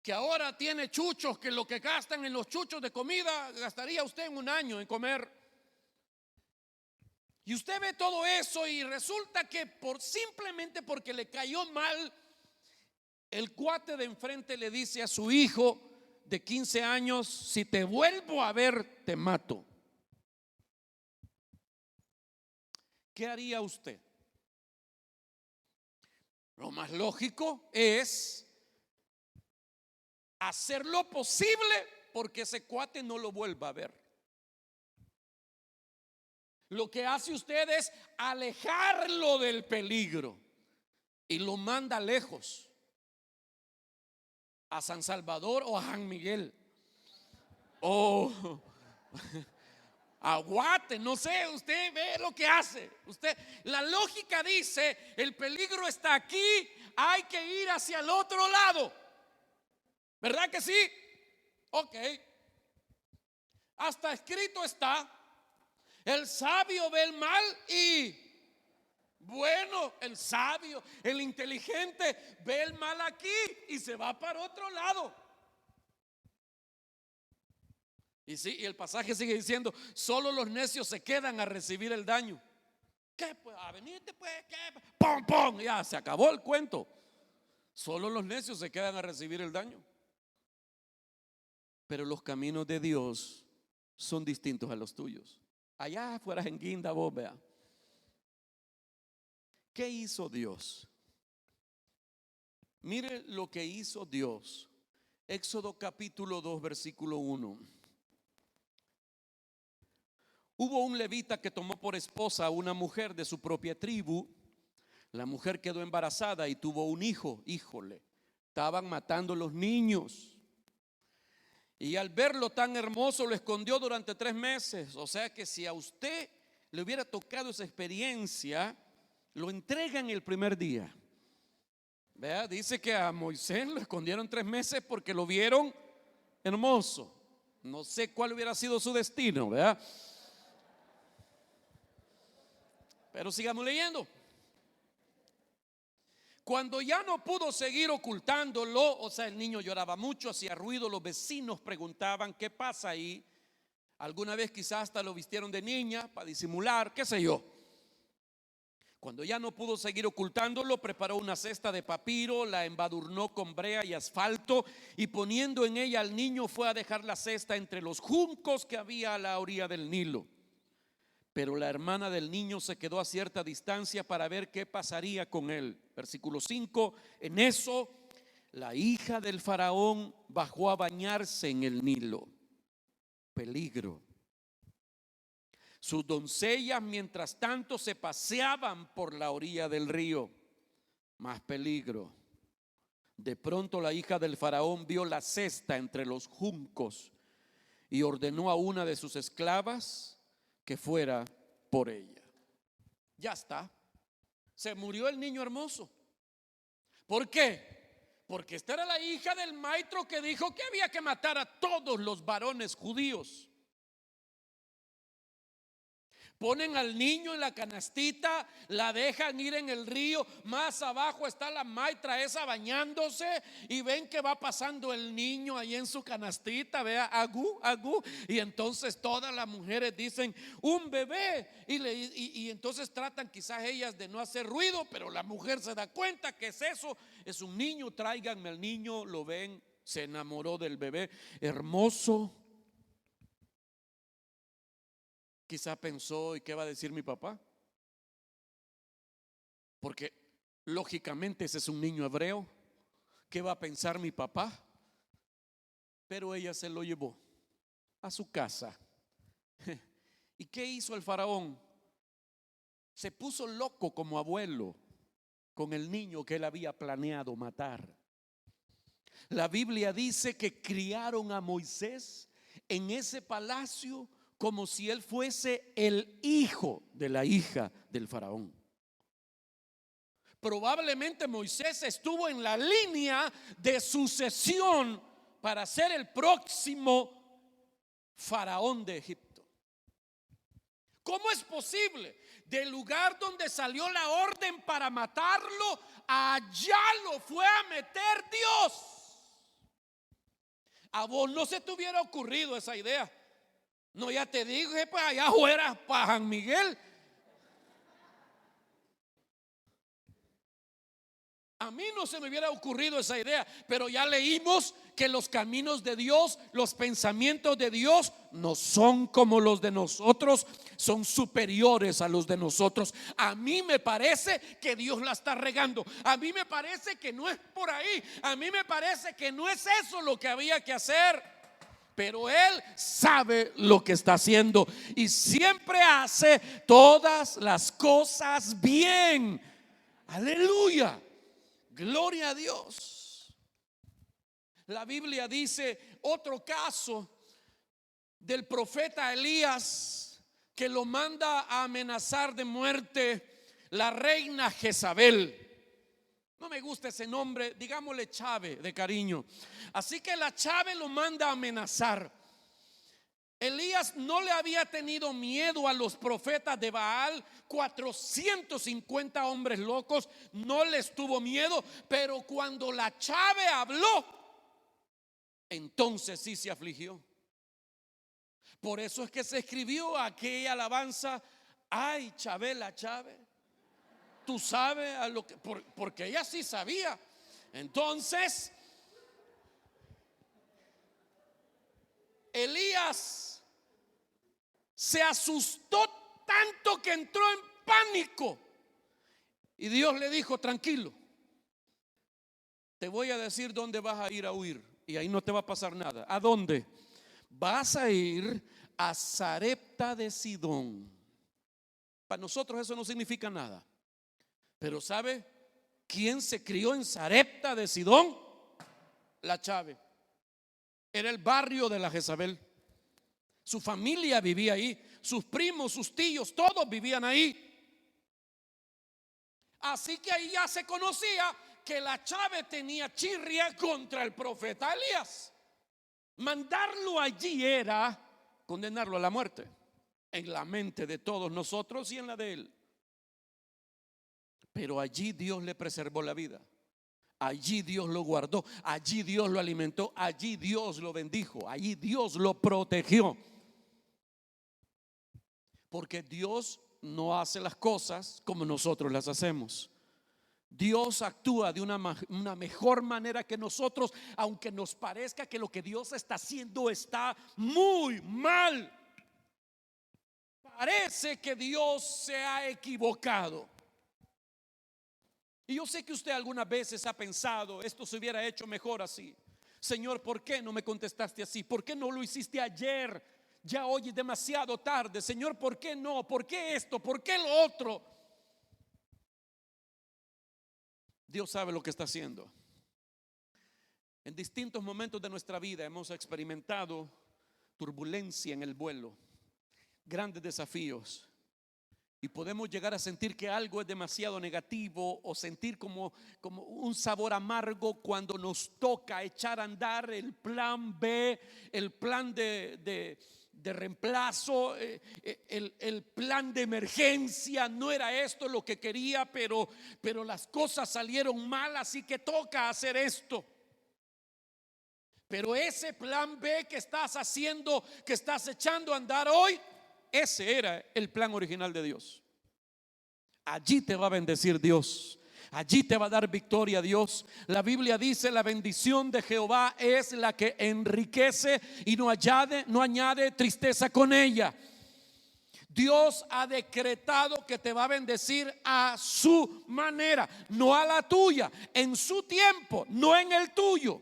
que ahora tiene chuchos, que lo que gastan en los chuchos de comida gastaría usted en un año en comer. Y usted ve todo eso y resulta que simplemente porque le cayó mal, el cuate de enfrente le dice a su hijo de 15 años: si te vuelvo a ver, te mato. ¿Qué haría usted? Lo más lógico es hacer lo posible porque ese cuate no lo vuelva a ver. Lo que hace usted es alejarlo del peligro y lo manda lejos, a San Salvador o a San Miguel o a Guate, no sé. Usted ve lo que hace. La lógica dice: el peligro está aquí, hay que ir hacia el otro lado. ¿Verdad que sí? Ok. Hasta escrito está: el sabio ve el mal y bueno, el sabio, el inteligente ve el mal aquí y se va para otro lado. Y sí, y el pasaje sigue diciendo: solo los necios se quedan a recibir el daño. ¿Qué? Pues a venirte, pues, ¿qué? ¡Pum, pum! Ya se acabó el cuento. Solo los necios se quedan a recibir el daño. Pero los caminos de Dios son distintos a los tuyos. Allá afuera en Guinda, vos vea. ¿Qué hizo Dios? Mire lo que hizo Dios. Éxodo capítulo 2, versículo 1. Hubo un levita que tomó por esposa a una mujer de su propia tribu. La mujer quedó embarazada y tuvo un hijo. Híjole, estaban matando los niños. Y al verlo tan hermoso lo escondió durante 3 meses. O sea que si a usted le hubiera tocado esa experiencia, lo entregan el primer día. ¿Vea? Dice que a Moisés lo escondieron 3 meses porque lo vieron hermoso. No sé cuál hubiera sido su destino, ¿verdad? Pero sigamos leyendo. Cuando ya no pudo seguir ocultándolo, o sea, el niño lloraba mucho, hacía ruido, los vecinos preguntaban: ¿qué pasa ahí? Alguna vez quizás hasta lo vistieron de niña para disimular, qué sé yo. Cuando ya no pudo seguir ocultándolo, preparó una cesta de papiro, la embadurnó con brea y asfalto, y poniendo en ella al niño fue a dejar la cesta entre los juncos que había a la orilla del Nilo. Pero la hermana del niño se quedó a cierta distancia para ver qué pasaría con él. Versículo 5. En eso, la hija del faraón bajó a bañarse en el Nilo. Peligro. Sus doncellas, mientras tanto, se paseaban por la orilla del río. Más peligro. De pronto la hija del faraón vio la cesta entre los juncos y ordenó a una de sus esclavas que fuera por ella. Ya está. Se murió el niño hermoso. ¿Por qué? Porque esta era la hija del maestro que dijo que había que matar a todos los varones judíos. Ponen al niño en la canastita, la dejan ir en el río. Más abajo está la maestra esa bañándose y ven que va pasando el niño ahí en su canastita, vea, agú, agú. Y entonces todas las mujeres dicen: un bebé. Y entonces tratan quizás ellas de no hacer ruido, pero la mujer se da cuenta que es eso, es un niño. Tráiganme al niño, lo ven, se enamoró del bebé, hermoso. Quizá pensó: ¿y qué va a decir mi papá? Porque lógicamente ese es un niño hebreo. ¿Qué va a pensar mi papá? Pero ella se lo llevó a su casa. ¿Y qué hizo el faraón? Se puso loco como abuelo con el niño que él había planeado matar. La Biblia dice que criaron a Moisés en ese palacio como si él fuese el hijo de la hija del faraón. Probablemente Moisés estuvo en la línea de sucesión para ser el próximo faraón de Egipto. ¿cómo es posible? Del lugar donde salió la orden para matarlo, allá lo fue a meter Dios. A vos no se te hubiera ocurrido esa idea. No, ya te dije, pues allá afuera, para San Miguel. A mí no se me hubiera ocurrido esa idea, pero ya leímos que los caminos de Dios, los pensamientos de Dios no son como los de nosotros, son superiores a los de nosotros. A mí me parece que Dios la está regando. A mí me parece que no es por ahí. A mí me parece que no es eso lo que había que hacer. Pero Él sabe lo que está haciendo y siempre hace todas las cosas bien. Aleluya. Gloria a Dios. La Biblia dice otro caso del profeta Elías, que lo manda a amenazar de muerte la reina Jezabel. No me gusta ese nombre, digámosle Chave de cariño. Así que la Chave lo manda a amenazar. Elías no le había tenido miedo a los profetas de Baal. 450 hombres locos, no les tuvo miedo. Pero cuando la Chave habló, entonces sí se afligió. Por eso es que se escribió aquella alabanza: ay, Chave, la Chave, tú sabes a lo que, porque ella sí sabía. Entonces Elías se asustó tanto que entró en pánico. Y Dios le dijo: tranquilo, te voy a decir dónde vas a ir a huir, y ahí no te va a pasar nada. ¿A dónde? Vas a ir a Sarepta de Sidón. Para nosotros eso no significa nada. Pero ¿sabe quién se crió en Sarepta de Sidón? La Chave. Era el barrio de la Jezabel. Su familia vivía ahí, sus primos, sus tíos, todos vivían ahí. Así que ahí ya se conocía que la Chave tenía chirria contra el profeta Elías. Mandarlo allí era condenarlo a la muerte, en la mente de todos nosotros y en la de él. Pero allí Dios le preservó la vida. Allí Dios lo guardó, allí Dios lo alimentó, allí Dios lo bendijo, allí Dios lo protegió. Porque Dios no hace las cosas como nosotros las hacemos. Dios actúa de una mejor manera que nosotros, aunque nos parezca que lo que Dios está haciendo está muy mal. Parece que Dios se ha equivocado. Y yo sé que usted algunas veces ha pensado: esto se hubiera hecho mejor así. Señor, ¿por qué no me contestaste así? ¿Por qué no lo hiciste ayer? Ya hoy es demasiado tarde. Señor, ¿por qué no? ¿Por qué esto? ¿Por qué lo otro? Dios sabe lo que está haciendo. En distintos momentos de nuestra vida hemos experimentado turbulencia en el vuelo, grandes desafíos. Y podemos llegar a sentir que algo es demasiado negativo, o sentir como un sabor amargo cuando nos toca echar a andar el plan B, el plan de reemplazo, el plan de emergencia. No era esto lo que quería, pero las cosas salieron mal, así que toca hacer esto. Pero ese plan B que estás haciendo, que estás echando a andar hoy, ese era el plan original de Dios. Allí te va a bendecir Dios. Allí te va a dar victoria Dios. La Biblia dice: la bendición de Jehová es la que enriquece y no añade tristeza con ella. Dios ha decretado que te va a bendecir a su manera, no a la tuya, en su tiempo, no en el tuyo.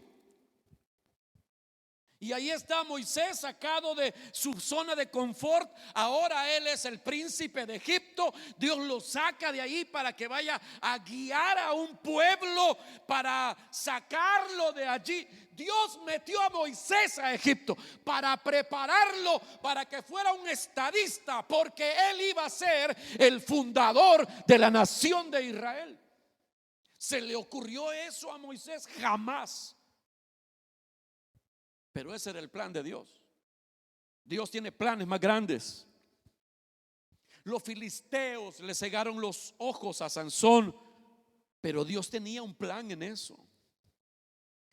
Y ahí está Moisés, sacado de su zona de confort. Ahora él es el príncipe de Egipto. Dios lo saca de ahí para que vaya a guiar a un pueblo, para sacarlo de allí. Dios metió a Moisés a Egipto para prepararlo para que fuera un estadista, porque él iba a ser el fundador de la nación de Israel. ¿Se le ocurrió eso a Moisés? Jamás. Pero ese era el plan de Dios. Dios tiene planes más grandes. Los filisteos le cegaron los ojos a Sansón, pero Dios tenía un plan en eso.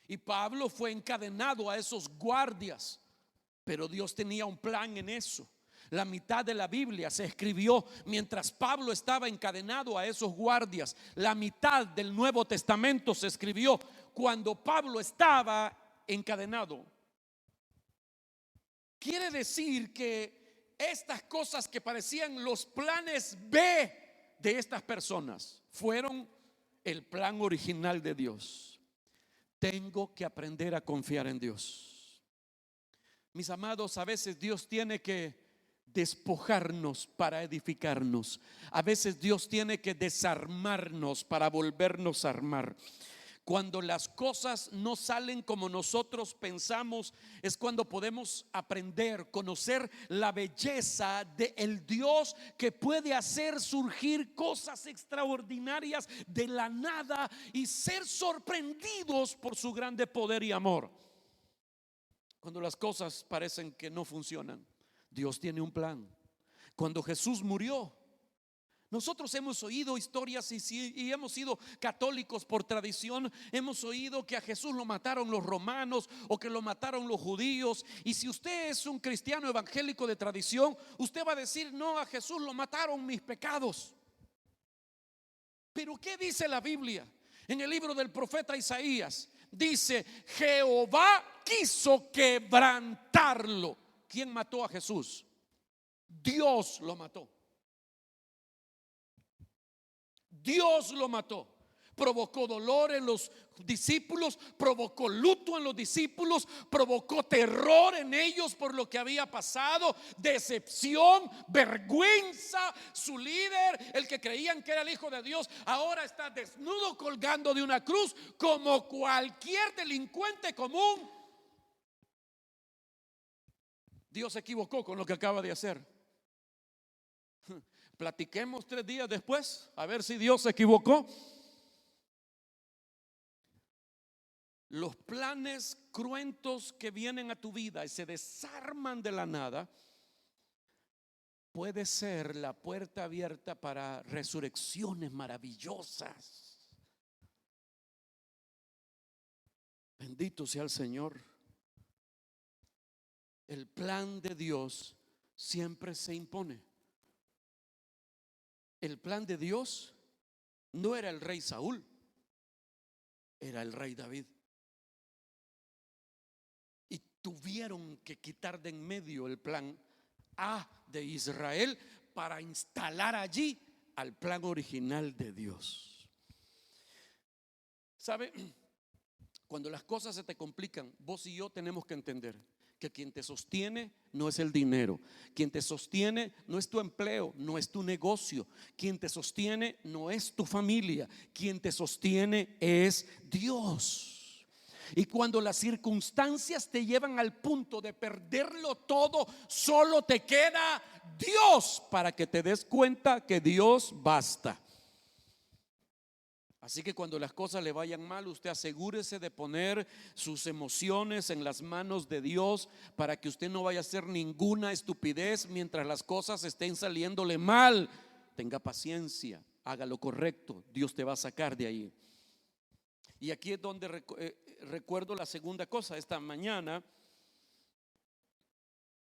Y Pablo fue encadenado a esos guardias, pero Dios tenía un plan en eso. La mitad de la Biblia se escribió mientras Pablo estaba encadenado a esos guardias. La mitad del Nuevo Testamento se escribió cuando Pablo estaba encadenado. Quiere decir que estas cosas que parecían los planes B de estas personas fueron el plan original de Dios. Tengo que aprender a confiar en Dios. Mis amados, a veces Dios tiene que despojarnos para edificarnos. A veces Dios tiene que desarmarnos para volvernos a armar. Cuando las cosas no salen como nosotros pensamos, es cuando podemos aprender, conocer la belleza del Dios que puede hacer surgir cosas extraordinarias de la nada y ser sorprendidos por su grande poder y amor. Cuando las cosas parecen que no funcionan, Dios tiene un plan. Cuando Jesús murió, nosotros hemos oído historias y hemos sido católicos por tradición. Hemos oído que a Jesús lo mataron los romanos o que lo mataron los judíos. Y si usted es un cristiano evangélico de tradición, usted va a decir: no, a Jesús lo mataron mis pecados. Pero ¿qué dice la Biblia? En el libro del profeta Isaías dice: Jehová quiso quebrantarlo. ¿Quién mató a Jesús? Dios lo mató. Dios lo mató. Provocó dolor en los discípulos, provocó luto en los discípulos, provocó terror en ellos por lo que había pasado, decepción, vergüenza. Su líder, el que creían que era el Hijo de Dios, ahora está desnudo colgando de una cruz como cualquier delincuente común. Dios se equivocó con lo que acaba de hacer. Platiquemos 3 días después a ver si Dios se equivocó. Los planes cruentos que vienen a tu vida y se desarman de la nada puede ser la puerta abierta para resurrecciones maravillosas. Bendito sea el Señor. El plan de Dios siempre se impone. El plan de Dios no era el rey Saúl, era el rey David. Y tuvieron que quitar de en medio el plan A de Israel para instalar allí al plan original de Dios. ¿Sabe? Cuando las cosas se te complican, vos y yo tenemos que entender que quien te sostiene no es el dinero, quien te sostiene no es tu empleo, no es tu negocio, quien te sostiene no es tu familia, quien te sostiene es Dios. Y cuando las circunstancias te llevan al punto de perderlo todo, solo te queda Dios para que te des cuenta que Dios basta. Así que cuando las cosas le vayan mal, usted asegúrese de poner sus emociones en las manos de Dios para que usted no vaya a hacer ninguna estupidez mientras las cosas estén saliéndole mal. Tenga paciencia, haga lo correcto, Dios te va a sacar de ahí. Y aquí es donde recuerdo la segunda cosa. Esta mañana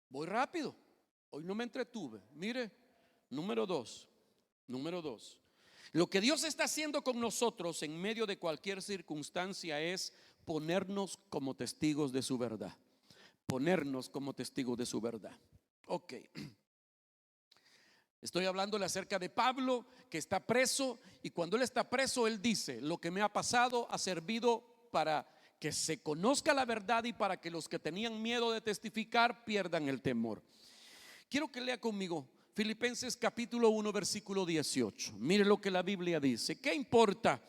voy rápido, hoy no me entretuve. Mire, número dos. Lo que Dios está haciendo con nosotros en medio de cualquier circunstancia es ponernos como testigos de su verdad. Ponernos como testigos de su verdad. Ok. Estoy hablándole acerca de Pablo, que está preso, y cuando él está preso, él dice: lo que me ha pasado ha servido para que se conozca la verdad y para que los que tenían miedo de testificar pierdan el temor. Quiero que lea conmigo Filipenses capítulo 1 versículo 18. Mire lo que la Biblia dice. ¿Qué importa?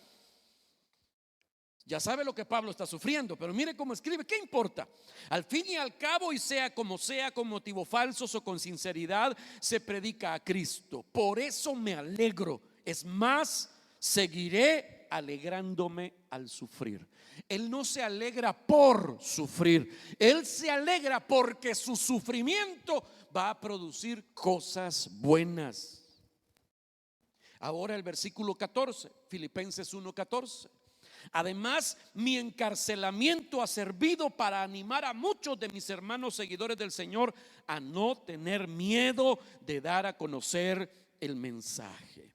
Ya sabe lo que Pablo está sufriendo, pero mire cómo escribe. ¿Qué importa? Al fin y al cabo, y sea, con motivos falsos o con sinceridad, se predica a Cristo. Por eso me alegro. Es más, seguiré qué? Alegrándome al sufrir. Él no se alegra por sufrir, Él se alegra porque su sufrimiento va a producir cosas buenas. Ahora el versículo 14, Filipenses 1:14. Además, mi encarcelamiento ha servido para animar a muchos de mis hermanos seguidores del Señor a no tener miedo de dar a conocer el mensaje.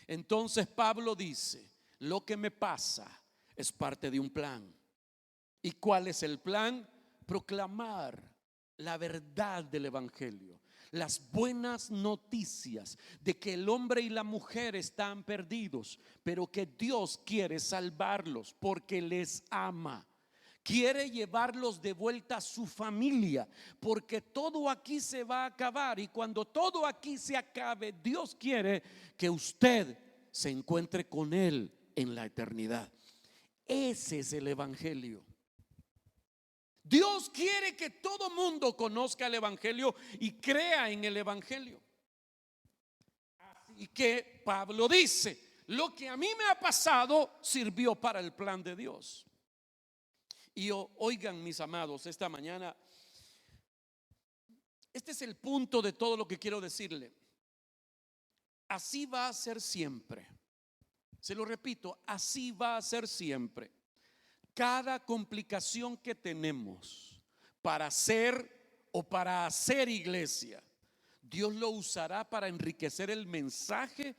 Entonces Pablo dice: lo que me pasa es parte de un plan. ¿Y cuál es el plan? Proclamar la verdad del evangelio, las buenas noticias de que el hombre y la mujer están perdidos, pero que Dios quiere salvarlos porque les ama. Quiere llevarlos de vuelta a su familia, porque todo aquí se va a acabar, y cuando todo aquí se acabe, Dios quiere que usted se encuentre con Él en la eternidad. Ese es el evangelio. Dios quiere que todo mundo conozca el evangelio y crea en el evangelio. Así que Pablo dice: lo que a mí me ha pasado sirvió para el plan de Dios. Y oigan, mis amados, esta mañana, este es el punto de todo lo que quiero decirle. Así va a ser siempre. Se lo repito, así va a ser siempre. Cada complicación que tenemos para ser o para hacer iglesia, Dios lo usará para enriquecer el mensaje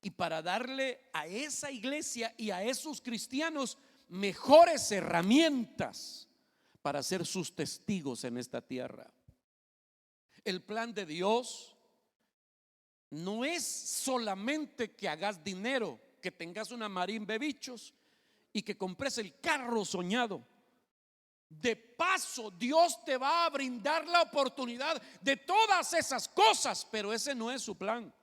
y para darle a esa iglesia y a esos cristianos mejores herramientas para ser sus testigos en esta tierra. El plan de Dios no es solamente que hagas dinero, que tengas una marimba de bichos y que compres el carro soñado. De paso, Dios te va a brindar la oportunidad de todas esas cosas, pero ese no es su plan.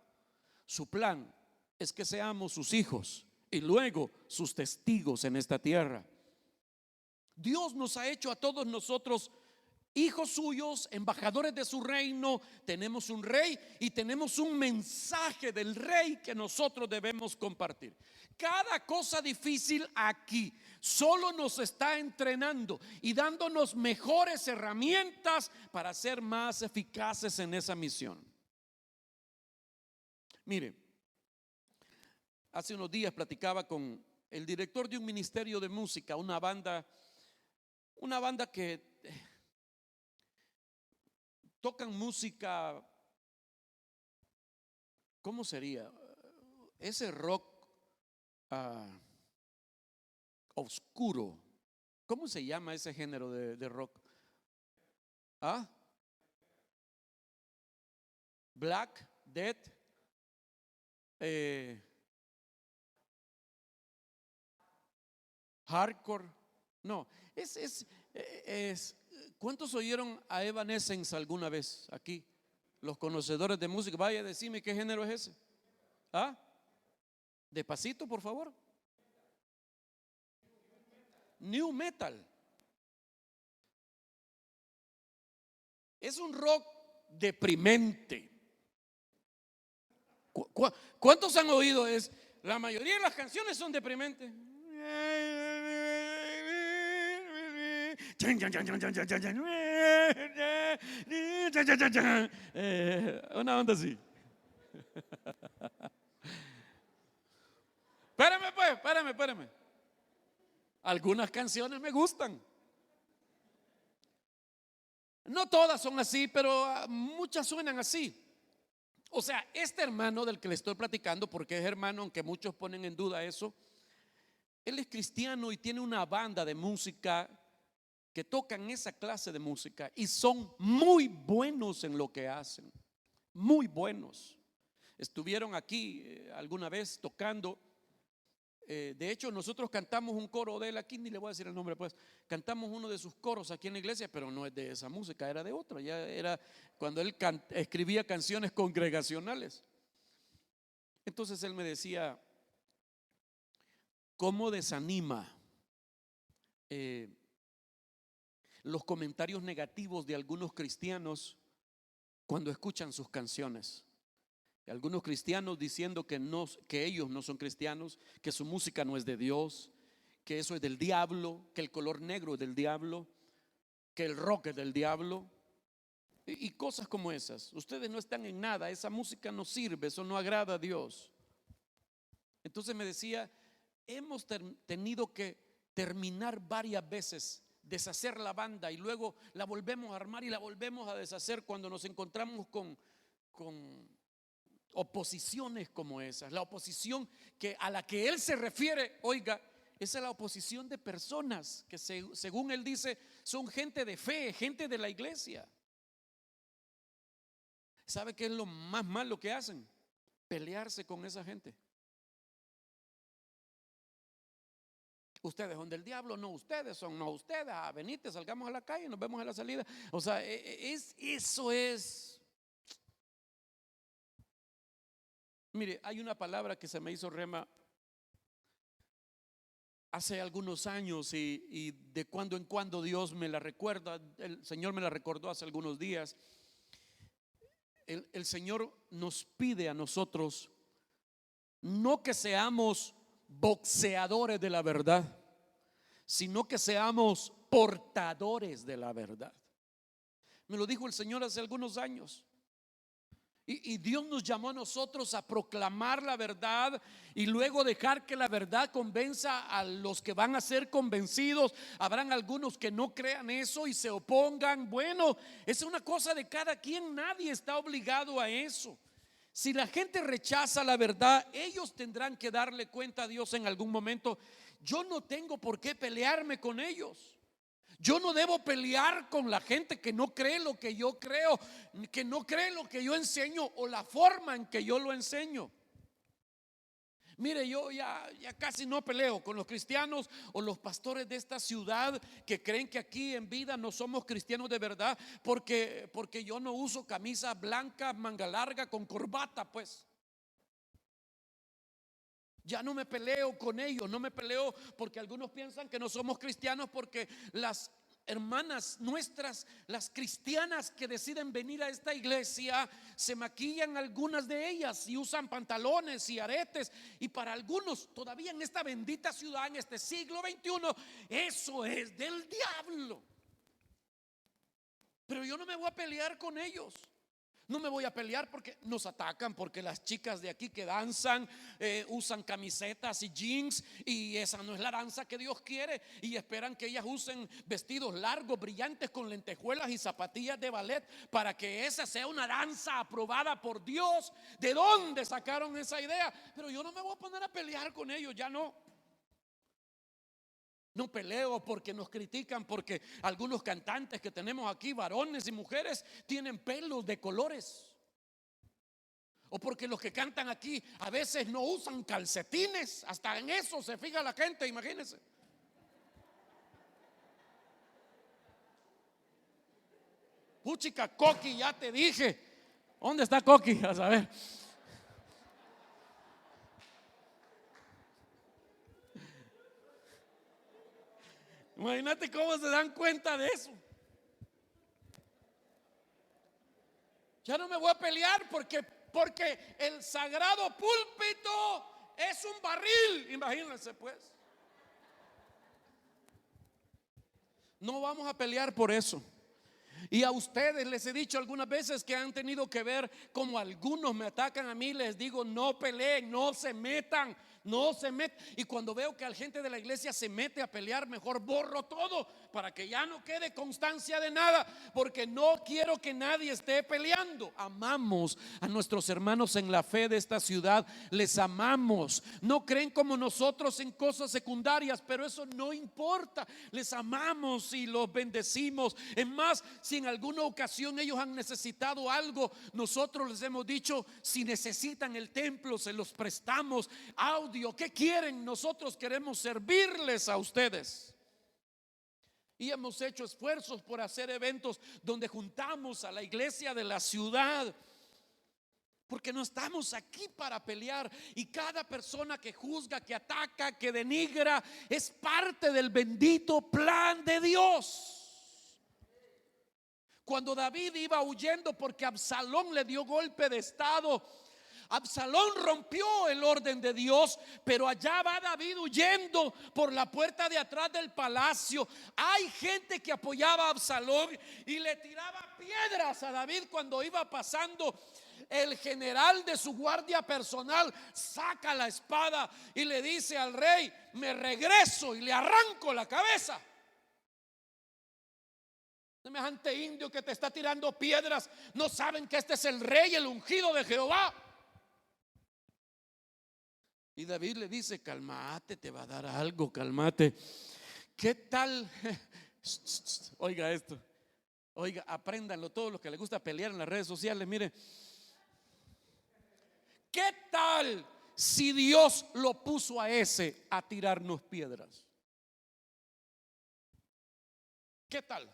Su plan es que seamos sus hijos y luego sus testigos en esta tierra. Dios nos ha hecho a todos nosotros hijos suyos, embajadores de su reino. Tenemos un rey y tenemos un mensaje del rey que nosotros debemos compartir. Cada cosa difícil aquí solo nos está entrenando y dándonos mejores herramientas para ser más eficaces en esa misión. Mire, hace unos días platicaba con el director de un ministerio de música, una banda que tocan música, ¿cómo sería? Ese rock oscuro. ¿Cómo se llama ese género de rock? ¿Ah? Black, Death, hardcore. No, es ¿cuántos oyeron a Evanescence alguna vez aquí? Los conocedores de música, vaya, decime qué género es ese. ¿Ah? Despacito, por favor. New metal. Es un rock deprimente. ¿Cuántos han oído? La mayoría de las canciones son deprimentes. Una onda así. Espérame. Algunas canciones me gustan. No todas son así, pero muchas suenan así. O sea, este hermano del que le estoy platicando, porque es hermano, aunque muchos ponen en duda eso, él es cristiano y tiene una banda de música que tocan esa clase de música y son muy buenos en lo que hacen. Muy buenos. Estuvieron aquí alguna vez tocando. De hecho, nosotros cantamos un coro de él aquí, ni le voy a decir el nombre, pues cantamos uno de sus coros aquí en la iglesia, pero no es de esa música, era de otra. Ya era cuando él escribía canciones congregacionales. Entonces él me decía: ¿cómo desanima los comentarios negativos de algunos cristianos cuando escuchan sus canciones? Algunos cristianos diciendo que ellos no son cristianos, que su música no es de Dios, que eso es del diablo, que el color negro es del diablo, que el rock es del diablo y cosas como esas. Ustedes no están en nada, esa música no sirve, eso no agrada a Dios. Entonces me decía, hemos tenido que terminar varias veces, deshacer la banda y luego la volvemos a armar y la volvemos a deshacer cuando nos encontramos con oposiciones como esas. La oposición a la que él se refiere, oiga, esa es la oposición de personas que según él dice son gente de fe, gente de la iglesia. ¿Sabe qué es lo más malo que hacen? Pelearse con esa gente. Ustedes son del diablo, no ustedes son, no ustedes. Venite, salgamos a la calle, nos vemos a la salida. O sea, eso es. Mire, hay una palabra que se me hizo rema hace algunos años y de cuando en cuando Dios me la recuerda. El Señor me la recordó hace algunos días. El Señor nos pide a nosotros no que seamos boxeadores de la verdad, sino que seamos portadores de la verdad. Me lo dijo el Señor hace algunos años. Y Dios nos llamó a nosotros a proclamar la verdad y luego dejar que la verdad convenza a los que van a ser convencidos. Habrán algunos que no crean eso y se opongan. Bueno, es una cosa de cada quien, nadie está obligado a eso. Si la gente rechaza la verdad, ellos tendrán que darle cuenta a Dios en algún momento. Yo no tengo por qué pelearme con ellos. Yo no debo pelear con la gente que no cree lo que yo creo, que no cree lo que yo enseño o la forma en que yo lo enseño. Mire, yo ya casi no peleo con los cristianos o los pastores de esta ciudad que creen que aquí en Vida no somos cristianos de verdad porque yo no uso camisa blanca, manga larga con corbata, pues. Ya no me peleo con ellos, no me peleo porque algunos piensan que no somos cristianos porque las hermanas nuestras, las cristianas que deciden venir a esta iglesia, se maquillan algunas de ellas y usan pantalones y aretes, y para algunos todavía en esta bendita ciudad, en este siglo XXI, eso es del diablo. Pero yo no me voy a pelear con ellos. No me voy a pelear porque nos atacan, porque las chicas de aquí que danzan usan camisetas y jeans, y esa no es la danza que Dios quiere, y esperan que ellas usen vestidos largos, brillantes, con lentejuelas y zapatillas de ballet para que esa sea una danza aprobada por Dios. ¿De dónde sacaron esa idea? Pero yo no me voy a poner a pelear con ellos, ya no. No peleo porque nos critican, porque algunos cantantes que tenemos aquí, varones y mujeres, tienen pelos de colores. O porque los que cantan aquí a veces no usan calcetines. Hasta en eso se fija la gente, imagínense. Puchica, Coqui, ya te dije. ¿Dónde está Coqui? A saber. Imagínate cómo se dan cuenta de eso. Ya no me voy a pelear porque el sagrado púlpito es un barril. Imagínense pues. No vamos a pelear por eso. Y a ustedes les he dicho algunas veces que han tenido que ver como algunos me atacan a mí, les digo no peleen, no se metan. No se mete. Y cuando veo que la gente de la iglesia se mete a pelear, mejor borro todo para que ya no quede constancia de nada, porque no quiero que nadie esté peleando. Amamos a nuestros hermanos en la fe de esta ciudad, les amamos. No creen como nosotros en cosas secundarias, pero eso no importa. Les amamos y los bendecimos. Es más, si en alguna ocasión ellos han necesitado algo, nosotros les hemos dicho: si necesitan el templo, se los prestamos. Audio, ¿qué quieren? Nosotros queremos servirles a ustedes. Y hemos hecho esfuerzos por hacer eventos donde juntamos a la iglesia de la ciudad, porque no estamos aquí para pelear. Y cada persona que juzga, que ataca, que denigra, es parte del bendito plan de Dios. Cuando David iba huyendo porque Absalón le dio golpe de estado, Absalón rompió el orden de Dios, pero allá va David huyendo por la puerta de atrás del palacio. Hay gente que apoyaba a Absalón y le tiraba piedras a David cuando iba pasando. El general de su guardia personal saca la espada y le dice al rey: me regreso y le arranco la cabeza. Semejante indio que te está tirando piedras, no saben que este es el rey, el ungido de Jehová. Y David le dice: cálmate, te va a dar algo, cálmate. ¿Qué tal? Oiga esto, oiga, apréndanlo todos los que les gusta pelear en las redes sociales. Mire, ¿qué tal si Dios lo puso a ese a tirarnos piedras? ¿Qué tal?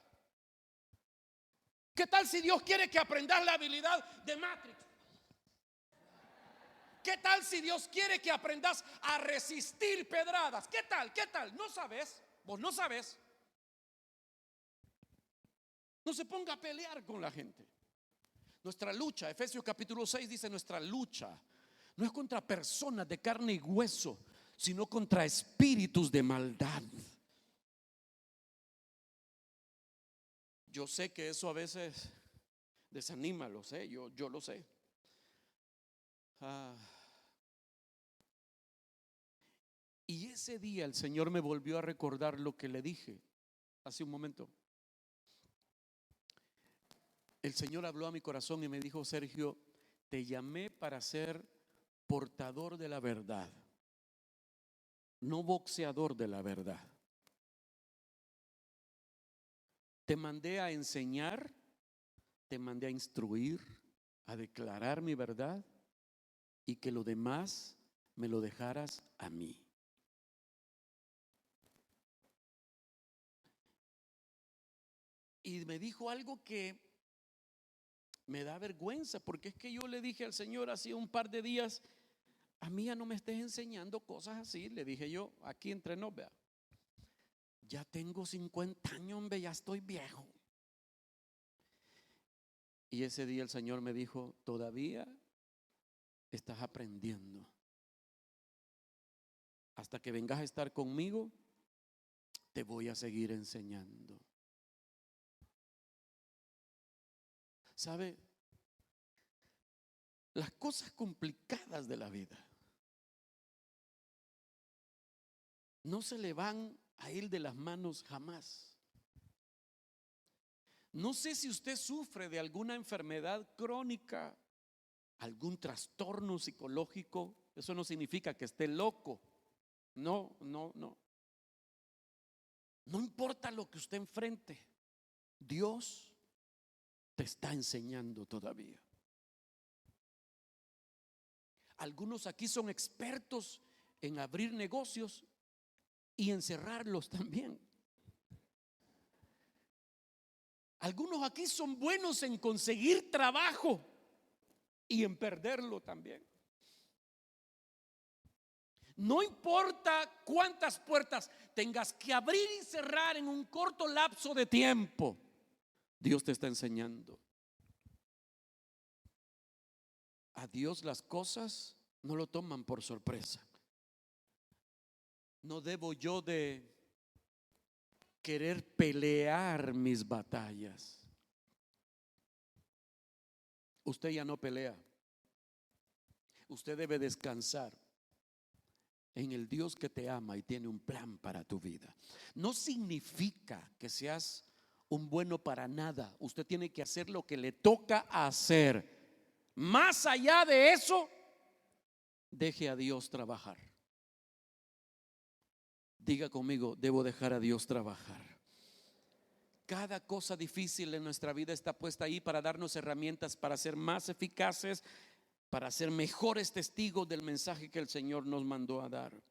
¿Qué tal si Dios quiere que aprendas la habilidad de Matrix? ¿Qué tal si Dios quiere que aprendas a resistir pedradas? ¿Qué tal? ¿Qué tal? No sabes, vos no sabes. No se ponga a pelear con la gente. Nuestra lucha, Efesios capítulo 6 dice: nuestra lucha no es contra personas de carne y hueso, sino contra espíritus de maldad. Yo sé que eso a veces desanima, lo sé, yo lo sé. Y ese día el Señor me volvió a recordar lo que le dije hace un momento. El Señor habló a mi corazón y me dijo: Sergio, te llamé para ser portador de la verdad, no boxeador de la verdad. Te mandé a enseñar, te mandé a instruir, a declarar mi verdad, y que lo demás me lo dejaras a mí. Y me dijo algo que me da vergüenza, porque es que yo le dije al Señor hace un par de días: a mí ya no me estés enseñando cosas así. Le dije yo, aquí entre nos, vea, ya tengo 50 años, hombre, ya estoy viejo. Y ese día el Señor me dijo: todavía estás aprendiendo. Hasta que vengas a estar conmigo, te voy a seguir enseñando. ¿Sabe? Las cosas complicadas de la vida no se le van a ir de las manos jamás. No sé si usted sufre de alguna enfermedad crónica, algún trastorno psicológico. Eso no significa que esté loco. No. No importa lo que usted enfrente, Dios te está enseñando todavía. Algunos aquí son expertos en abrir negocios y en cerrarlos también. Algunos aquí son buenos en conseguir trabajo y en perderlo también. No importa cuántas puertas tengas que abrir y cerrar en un corto lapso de tiempo, Dios te está enseñando. A Dios las cosas no lo toman por sorpresa. No debo yo de querer pelear mis batallas. Usted ya no pelea. Usted debe descansar en el Dios que te ama y tiene un plan para tu vida. No significa que seas un bueno para nada. Usted tiene que hacer lo que le toca hacer. Más allá de eso, deje a Dios trabajar. Diga conmigo: debo dejar a Dios trabajar. Cada cosa difícil en nuestra vida está puesta ahí para darnos herramientas para ser más eficaces, para ser mejores testigos del mensaje que el Señor nos mandó a dar.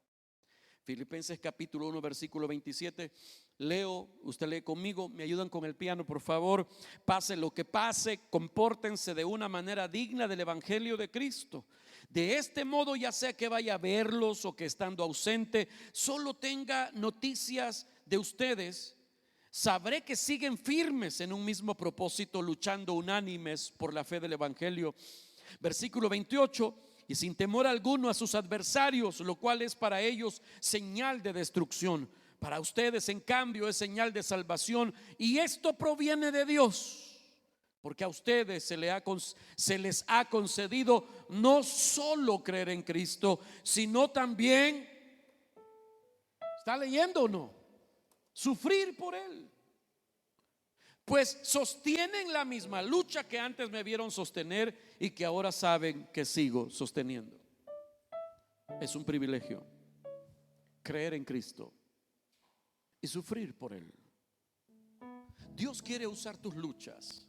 Filipenses capítulo 1 versículo 27. Leo, usted lee conmigo, me ayudan con el piano por favor. Pase lo que pase, compórtense de una manera digna del evangelio de Cristo. De este modo, ya sea que vaya a verlos o que estando ausente solo tenga noticias de ustedes, sabré que siguen firmes en un mismo propósito, luchando unánimes por la fe del evangelio. Versículo 28. y sin temor alguno a sus adversarios, lo cual es para ellos señal de destrucción. Para ustedes, en cambio, es señal de salvación, y esto proviene de Dios, porque a ustedes se les ha concedido no solo creer en Cristo, sino también, ¿está leyendo o no?, sufrir por Él. Pues sostienen la misma lucha que antes me vieron sostener y que ahora saben que sigo sosteniendo. Es un privilegio creer en Cristo y sufrir por Él. Dios quiere usar tus luchas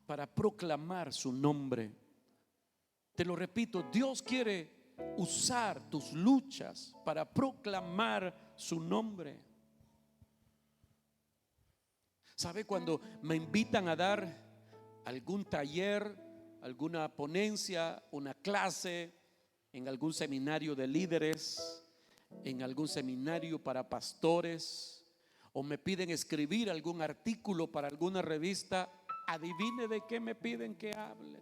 para proclamar su nombre. Te lo repito, Dios quiere usar tus luchas para proclamar su nombre. ¿Sabe? Cuando me invitan a dar algún taller, alguna ponencia, una clase, en algún seminario de líderes, en algún seminario para pastores, o me piden escribir algún artículo para alguna revista, adivine de qué me piden que hable: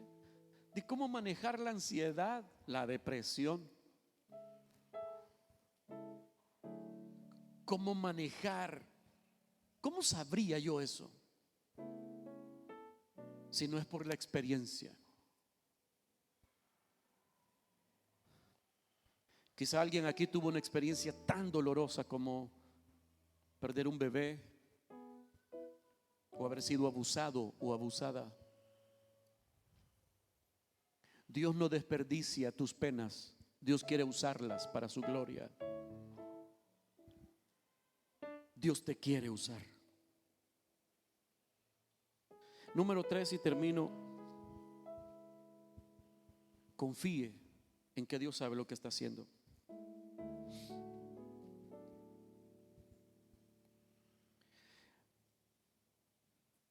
de cómo manejar la ansiedad, la depresión, cómo manejar. ¿Cómo sabría yo eso si no es por la experiencia? Quizá alguien aquí tuvo una experiencia tan dolorosa como perder un bebé, o haber sido abusado o abusada. Dios no desperdicia tus penas. Dios quiere usarlas para su gloria. Dios te quiere usar. Número 3, y termino. Confíe en que Dios sabe lo que está haciendo.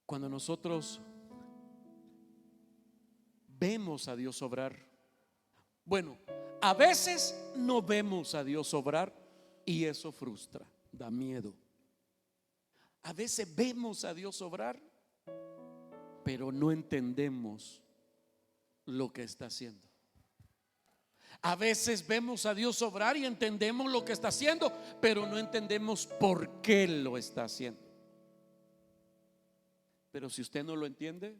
Cuando nosotros vemos a Dios obrar, bueno, a veces no vemos a Dios obrar y eso frustra, da miedo. A veces vemos a Dios obrar, pero no entendemos lo que está haciendo. A veces vemos a Dios obrar y entendemos lo que está haciendo, pero no entendemos por qué lo está haciendo. Pero si usted no lo entiende,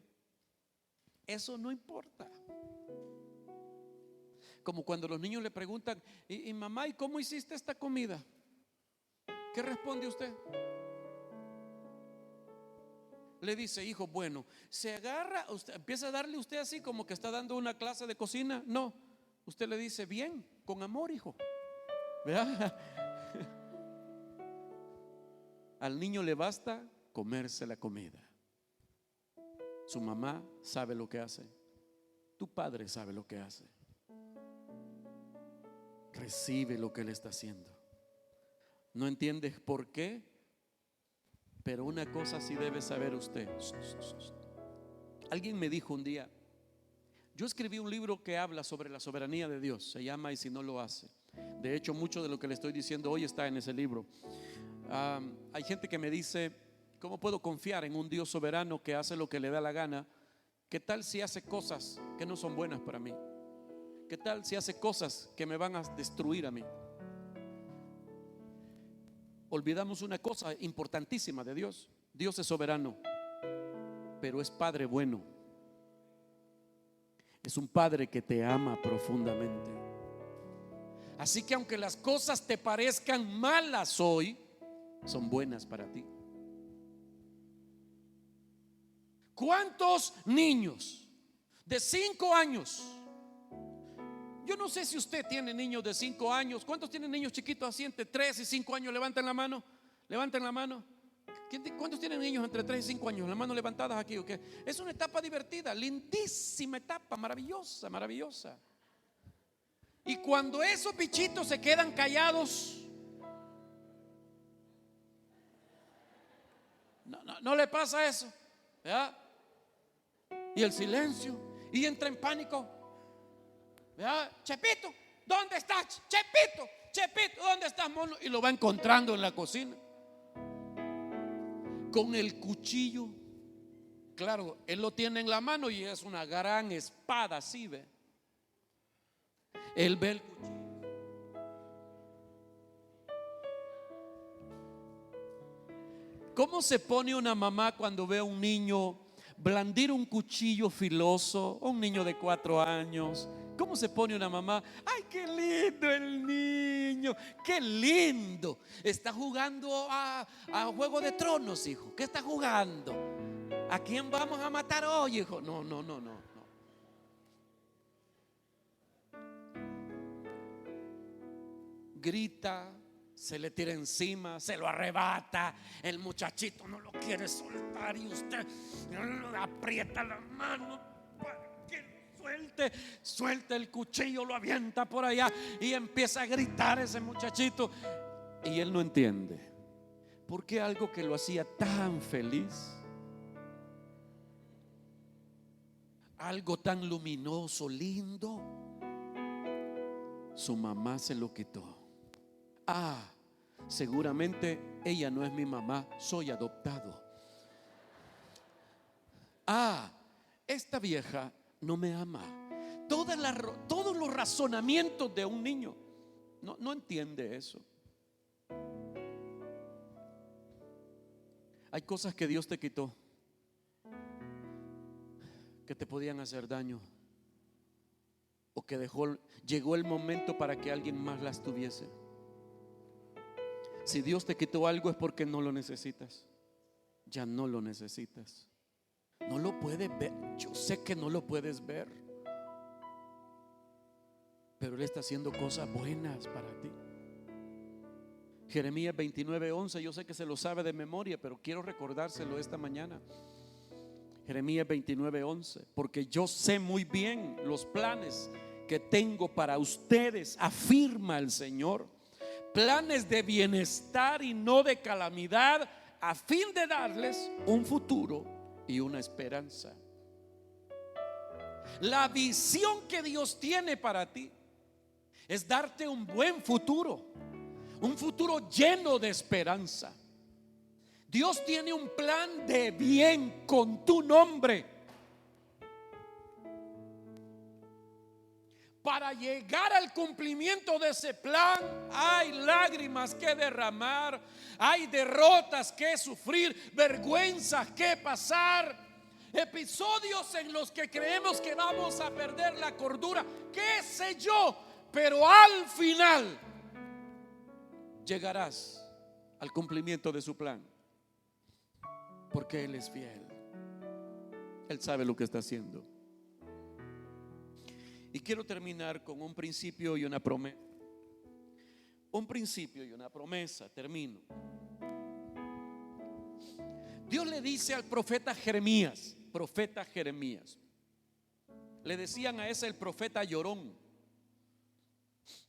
eso no importa. Como cuando los niños le preguntan: y mamá, ¿y cómo hiciste esta comida? ¿Qué responde usted? Le dice: hijo, bueno, se agarra, usted empieza a darle usted así como que está dando una clase de cocina. No, usted le dice: bien, con amor, hijo. ¿Verdad? Al niño le basta comerse la comida. Su mamá sabe lo que hace, tu padre sabe lo que hace. Recibe lo que él está haciendo. No entiendes por qué, pero una cosa sí debe saber usted. Alguien me dijo un día: yo escribí un libro que habla sobre la soberanía de Dios, se llama "Y si no lo hace". De hecho, mucho de lo que le estoy diciendo hoy está en ese libro. Hay gente que me dice: ¿cómo puedo confiar en un Dios soberano que hace lo que le da la gana? ¿Qué tal si hace cosas que no son buenas para mí? ¿Qué tal si hace cosas que me van a destruir a mí? Olvidamos una cosa importantísima de Dios: Dios es soberano, pero es Padre bueno. Es un Padre que te ama profundamente. Así que aunque las cosas te parezcan malas hoy, son buenas para ti. ¿Cuántos niños de 5 años? Yo no sé si usted tiene niños de 5 años. ¿Cuántos tienen niños chiquitos así entre 3 y 5 años? Levanten la mano. Levanten la mano. ¿Cuántos tienen niños entre 3 y 5 años? Las manos levantadas aquí, ¿ok? Es una etapa divertida, lindísima etapa, maravillosa, maravillosa. Y cuando esos bichitos se quedan callados, no le pasa eso, ¿verdad? Y el silencio, y entra en pánico, ¿verdad? Chepito, ¿dónde estás? Chepito, Chepito, ¿dónde estás, mono? Y lo va encontrando en la cocina con el cuchillo. Claro, él lo tiene en la mano y es una gran espada, así ve. Él ve el cuchillo. ¿Cómo se pone una mamá cuando ve a un niño blandir un cuchillo filoso, o un niño de 4 años? ¿Cómo se pone una mamá? ¡Ay, qué lindo el niño! ¡Qué lindo! Está jugando a Juego de Tronos, hijo. ¿Qué está jugando? ¿A quién vamos a matar hoy, hijo? No. Grita, se le tira encima, se lo arrebata. El muchachito no lo quiere soltar y usted aprieta la mano para que lo suelte el cuchillo, lo avienta por allá y empieza a gritar ese muchachito. Y él no entiende por qué algo que lo hacía tan feliz, algo tan luminoso, lindo, su mamá se lo quitó. Seguramente ella no es mi mamá, soy adoptado. Esta vieja no me ama. Todos los razonamientos de un niño no entiende eso. Hay cosas que Dios te quitó, que te podían hacer daño, o que llegó el momento para que alguien más las tuviese. Si Dios te quitó algo es porque no lo necesitas. Ya no lo necesitas. No lo puedes ver. Yo sé que no lo puedes ver, pero Él está haciendo cosas buenas para ti. Jeremías 29:11, yo sé que se lo sabe de memoria, pero quiero recordárselo esta mañana. Jeremías 29:11, porque yo sé muy bien los planes que tengo para ustedes, afirma el Señor, planes de bienestar y no de calamidad, a fin de darles un futuro y una esperanza. La visión que Dios tiene para ti es darte un buen futuro, un futuro lleno de esperanza. Dios tiene un plan de bien con tu nombre. Para llegar al cumplimiento de ese plan, hay lágrimas que derramar, hay derrotas que sufrir, vergüenzas que pasar, episodios en los que creemos que vamos a perder la cordura, qué sé yo, pero al final llegarás al cumplimiento de su plan, porque Él es fiel. Él sabe lo que está haciendo. Y quiero terminar con un principio y una promesa. Un principio y una promesa. Termino. Dios le dice al profeta Jeremías, le decían a ese el profeta llorón,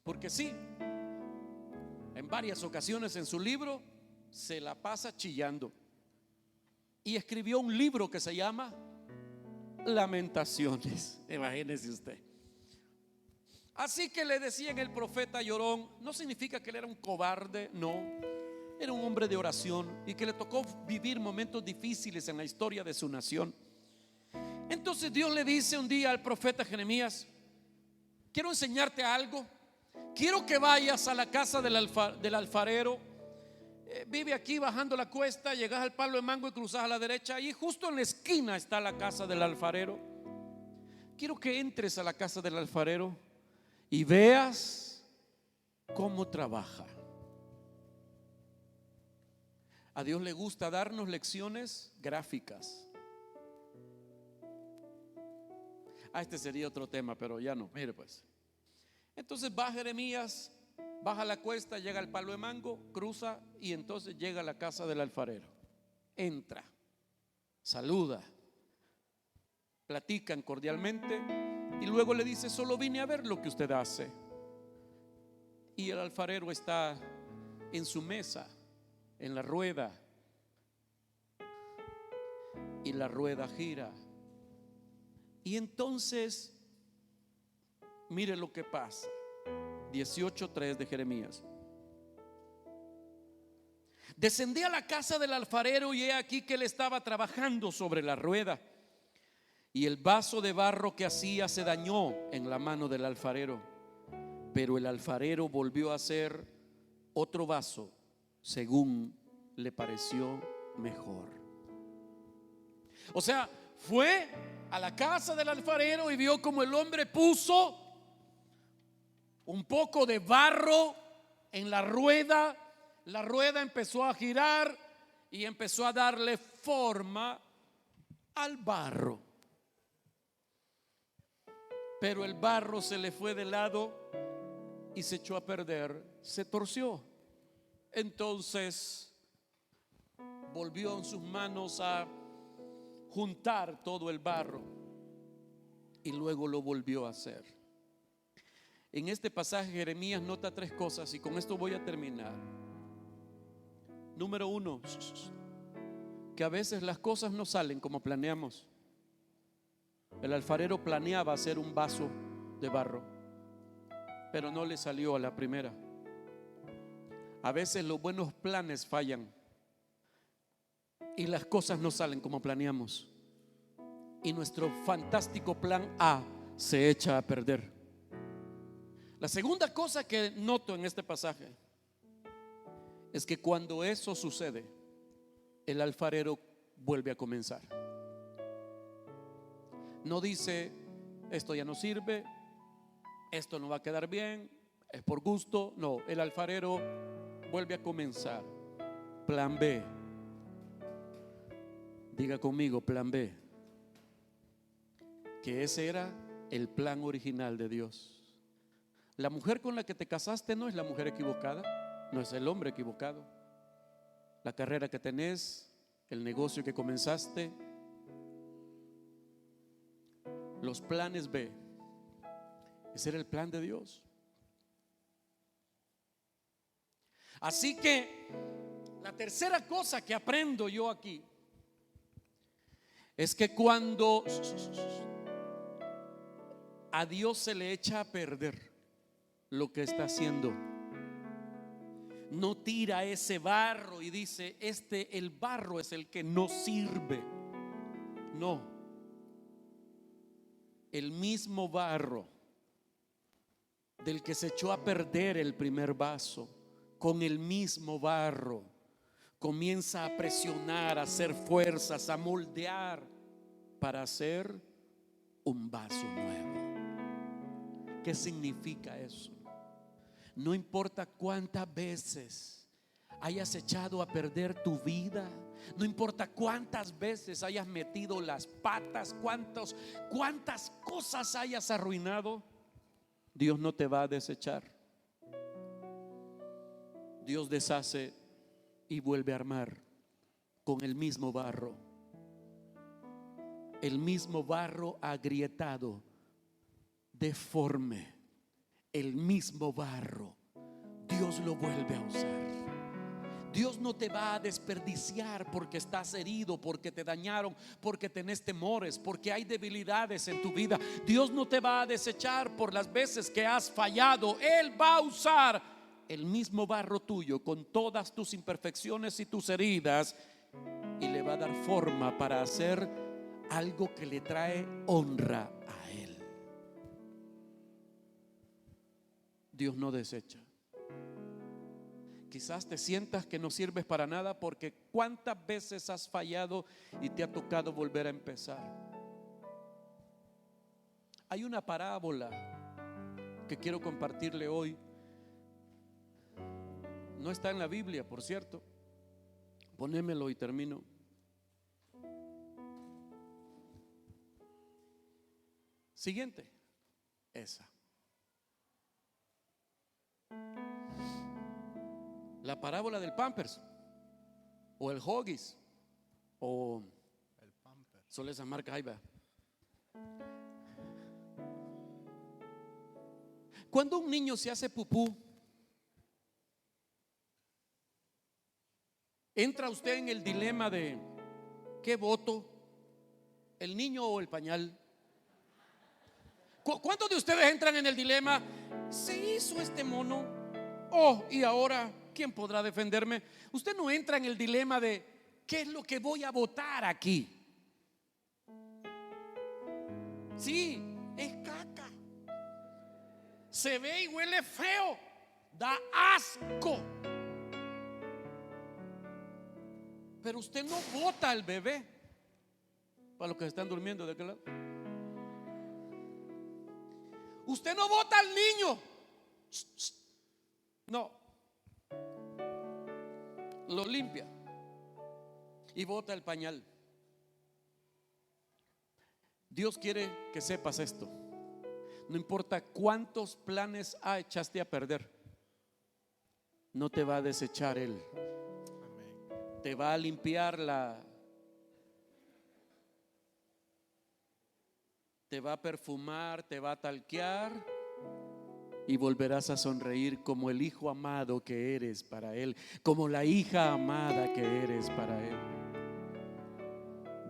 porque sí, en varias ocasiones en su libro se la pasa chillando, y escribió un libro que se llama Lamentaciones. Imagínese usted. Así que le decían el profeta llorón. No significa que él era un cobarde, no. Era un hombre de oración y que le tocó vivir momentos difíciles en la historia de su nación. Entonces Dios le dice un día al profeta Jeremías: quiero enseñarte algo. Quiero que vayas a la casa del alfarero. Vive aquí bajando la cuesta, llegas al palo de mango y cruzas a la derecha. Ahí justo en la esquina está la casa del alfarero. Quiero que entres a la casa del alfarero y veas cómo trabaja. A Dios le gusta darnos lecciones gráficas. Este sería otro tema, pero ya no. Mire pues. Entonces va Jeremías, baja la cuesta, llega al palo de mango, cruza y entonces llega a la casa del alfarero. Entra, saluda, platican cordialmente y luego le dice: solo vine a ver lo que usted hace. Y el alfarero está en su mesa, en la rueda, y la rueda gira. Y entonces mire lo que pasa. 18:3 de Jeremías. Descendí a la casa del alfarero y he aquí que él estaba trabajando sobre la rueda, y el vaso de barro que hacía se dañó en la mano del alfarero. Pero el alfarero volvió a hacer otro vaso según le pareció mejor. O sea, fue a la casa del alfarero y vio como el hombre puso un poco de barro en la rueda empezó a girar y empezó a darle forma al barro. Pero el barro se le fue de lado y se echó a perder, se torció. Entonces volvió en sus manos a juntar todo el barro y luego lo volvió a hacer. En este pasaje Jeremías nota tres cosas y con esto voy a terminar. Número uno, que a veces las cosas no salen como planeamos. El alfarero planeaba hacer un vaso de barro, pero no le salió a la primera. A veces los buenos planes fallan y las cosas no salen como planeamos, y nuestro fantástico plan A se echa a perder. La segunda cosa que noto en este pasaje es que cuando eso sucede, el alfarero vuelve a comenzar. No dice, esto ya no sirve, esto no va a quedar bien, es por gusto. No, el alfarero vuelve a comenzar. Plan B. Diga conmigo, plan B. Que ese era el plan original de Dios. La mujer con la que te casaste no es la mujer equivocada, no es el hombre equivocado. La carrera que tenés, el negocio que comenzaste, los planes B, ese era el plan de Dios. Así que la tercera cosa que aprendo yo aquí es que cuando a Dios se le echa a perder lo que está haciendo, no tira ese barro y dice, el barro es el que no sirve. No, el mismo barro del que se echó a perder el primer vaso, con el mismo barro comienza a presionar, a hacer fuerzas, a moldear para hacer un vaso nuevo. ¿Qué significa eso? No importa cuántas veces hayas echado a perder tu vida, no importa cuántas veces hayas metido las patas, cuántas cosas hayas arruinado, Dios no te va a desechar. Dios deshace y vuelve a armar con el mismo barro. El mismo barro agrietado, deforme, el mismo barro, Dios lo vuelve a usar. Dios no te va a desperdiciar porque estás herido, porque te dañaron, porque tenés temores, porque hay debilidades en tu vida. Dios no te va a desechar por las veces que has fallado. Él va a usar el mismo barro tuyo con todas tus imperfecciones y tus heridas y le va a dar forma para hacer algo que le trae honra a Él. Dios no desecha. Quizás te sientas que no sirves para nada porque cuántas veces has fallado y te ha tocado volver a empezar. Hay una parábola que quiero compartirle hoy. No está en la Biblia, por cierto. Ponémelo y termino. Siguiente. Esa. La parábola del Pampers o el Huggies o el Pampers. Son esas marcas, ahí va. Cuando un niño se hace pupú, entra usted en el dilema de ¿qué voto? ¿El niño o el pañal? ¿Cuántos de ustedes entran en el dilema? ¿Se hizo este mono? Oh, y ahora ¿quién podrá defenderme? Usted no entra en el dilema de ¿qué es lo que voy a votar aquí? Sí, es caca. se ve y huele feo, da asco. Pero usted no bota al bebé. Para los que están durmiendo de aquel lado, usted no bota al niño. No, lo limpia y bota el pañal. Dios quiere que sepas esto. No importa cuántos planes echaste a perder, no te va a desechar Él. Te va a limpiar te va a perfumar, te va a talquear y volverás a sonreír como el hijo amado que eres para Él, como la hija amada que eres para Él.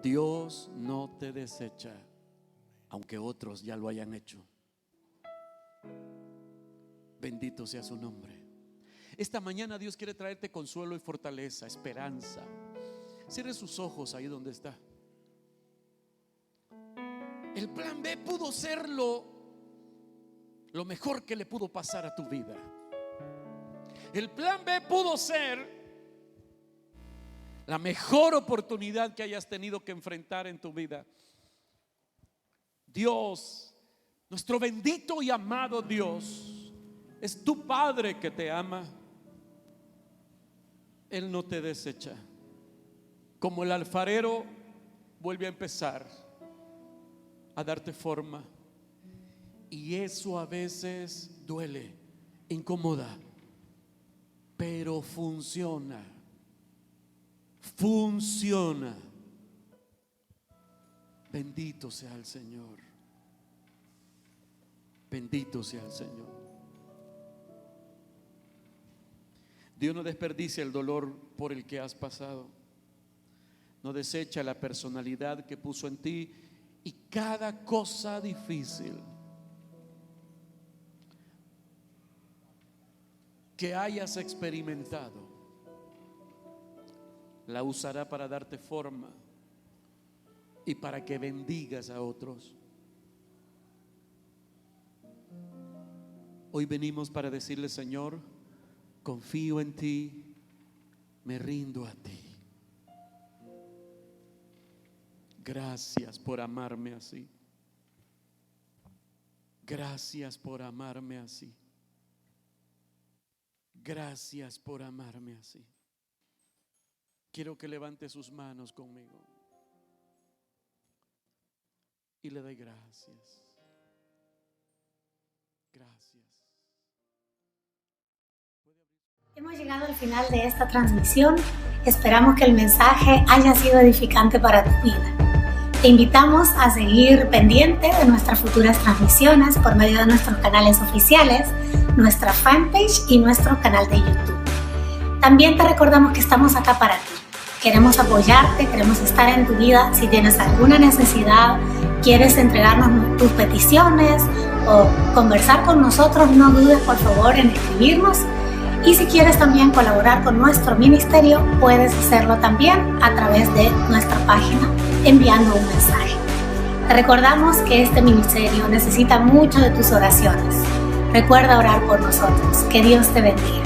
Dios no te desecha, aunque otros ya lo hayan hecho. Bendito sea su nombre. Esta mañana Dios quiere traerte consuelo y fortaleza, esperanza. Cierre sus ojos ahí donde está. El plan B pudo ser lo mejor que le pudo pasar a tu vida. El plan B pudo ser la mejor oportunidad que hayas tenido que enfrentar en tu vida. Dios, nuestro bendito y amado Dios, es tu Padre que te ama. Él no te desecha. Como el alfarero vuelve a empezar a darte forma, y eso a veces duele, incomoda, pero funciona. Funciona. Bendito sea el Señor. Bendito sea el Señor. Dios no desperdicia el dolor por el que has pasado. No desecha la personalidad que puso en ti. Y cada cosa difícil que hayas experimentado, la usará para darte forma y para que bendigas a otros. Hoy venimos para decirle: Señor, confío en ti, me rindo a ti. Gracias por amarme así. Gracias por amarme así. Gracias por amarme así. Quiero que levante sus manos conmigo y le doy gracias. Gracias. Hemos llegado al final de esta transmisión. Esperamos que el mensaje haya sido edificante para tu vida. Te invitamos a seguir pendiente de nuestras futuras transmisiones por medio de nuestros canales oficiales, nuestra fanpage y nuestro canal de YouTube. También te recordamos que estamos acá para ti. Queremos apoyarte, queremos estar en tu vida. Si tienes alguna necesidad, quieres entregarnos tus peticiones o conversar con nosotros, no dudes por favor en escribirnos. Y si quieres también colaborar con nuestro ministerio, puedes hacerlo también a través de nuestra página enviando un mensaje. Te recordamos que este ministerio necesita mucho de tus oraciones. Recuerda orar por nosotros. Que Dios te bendiga.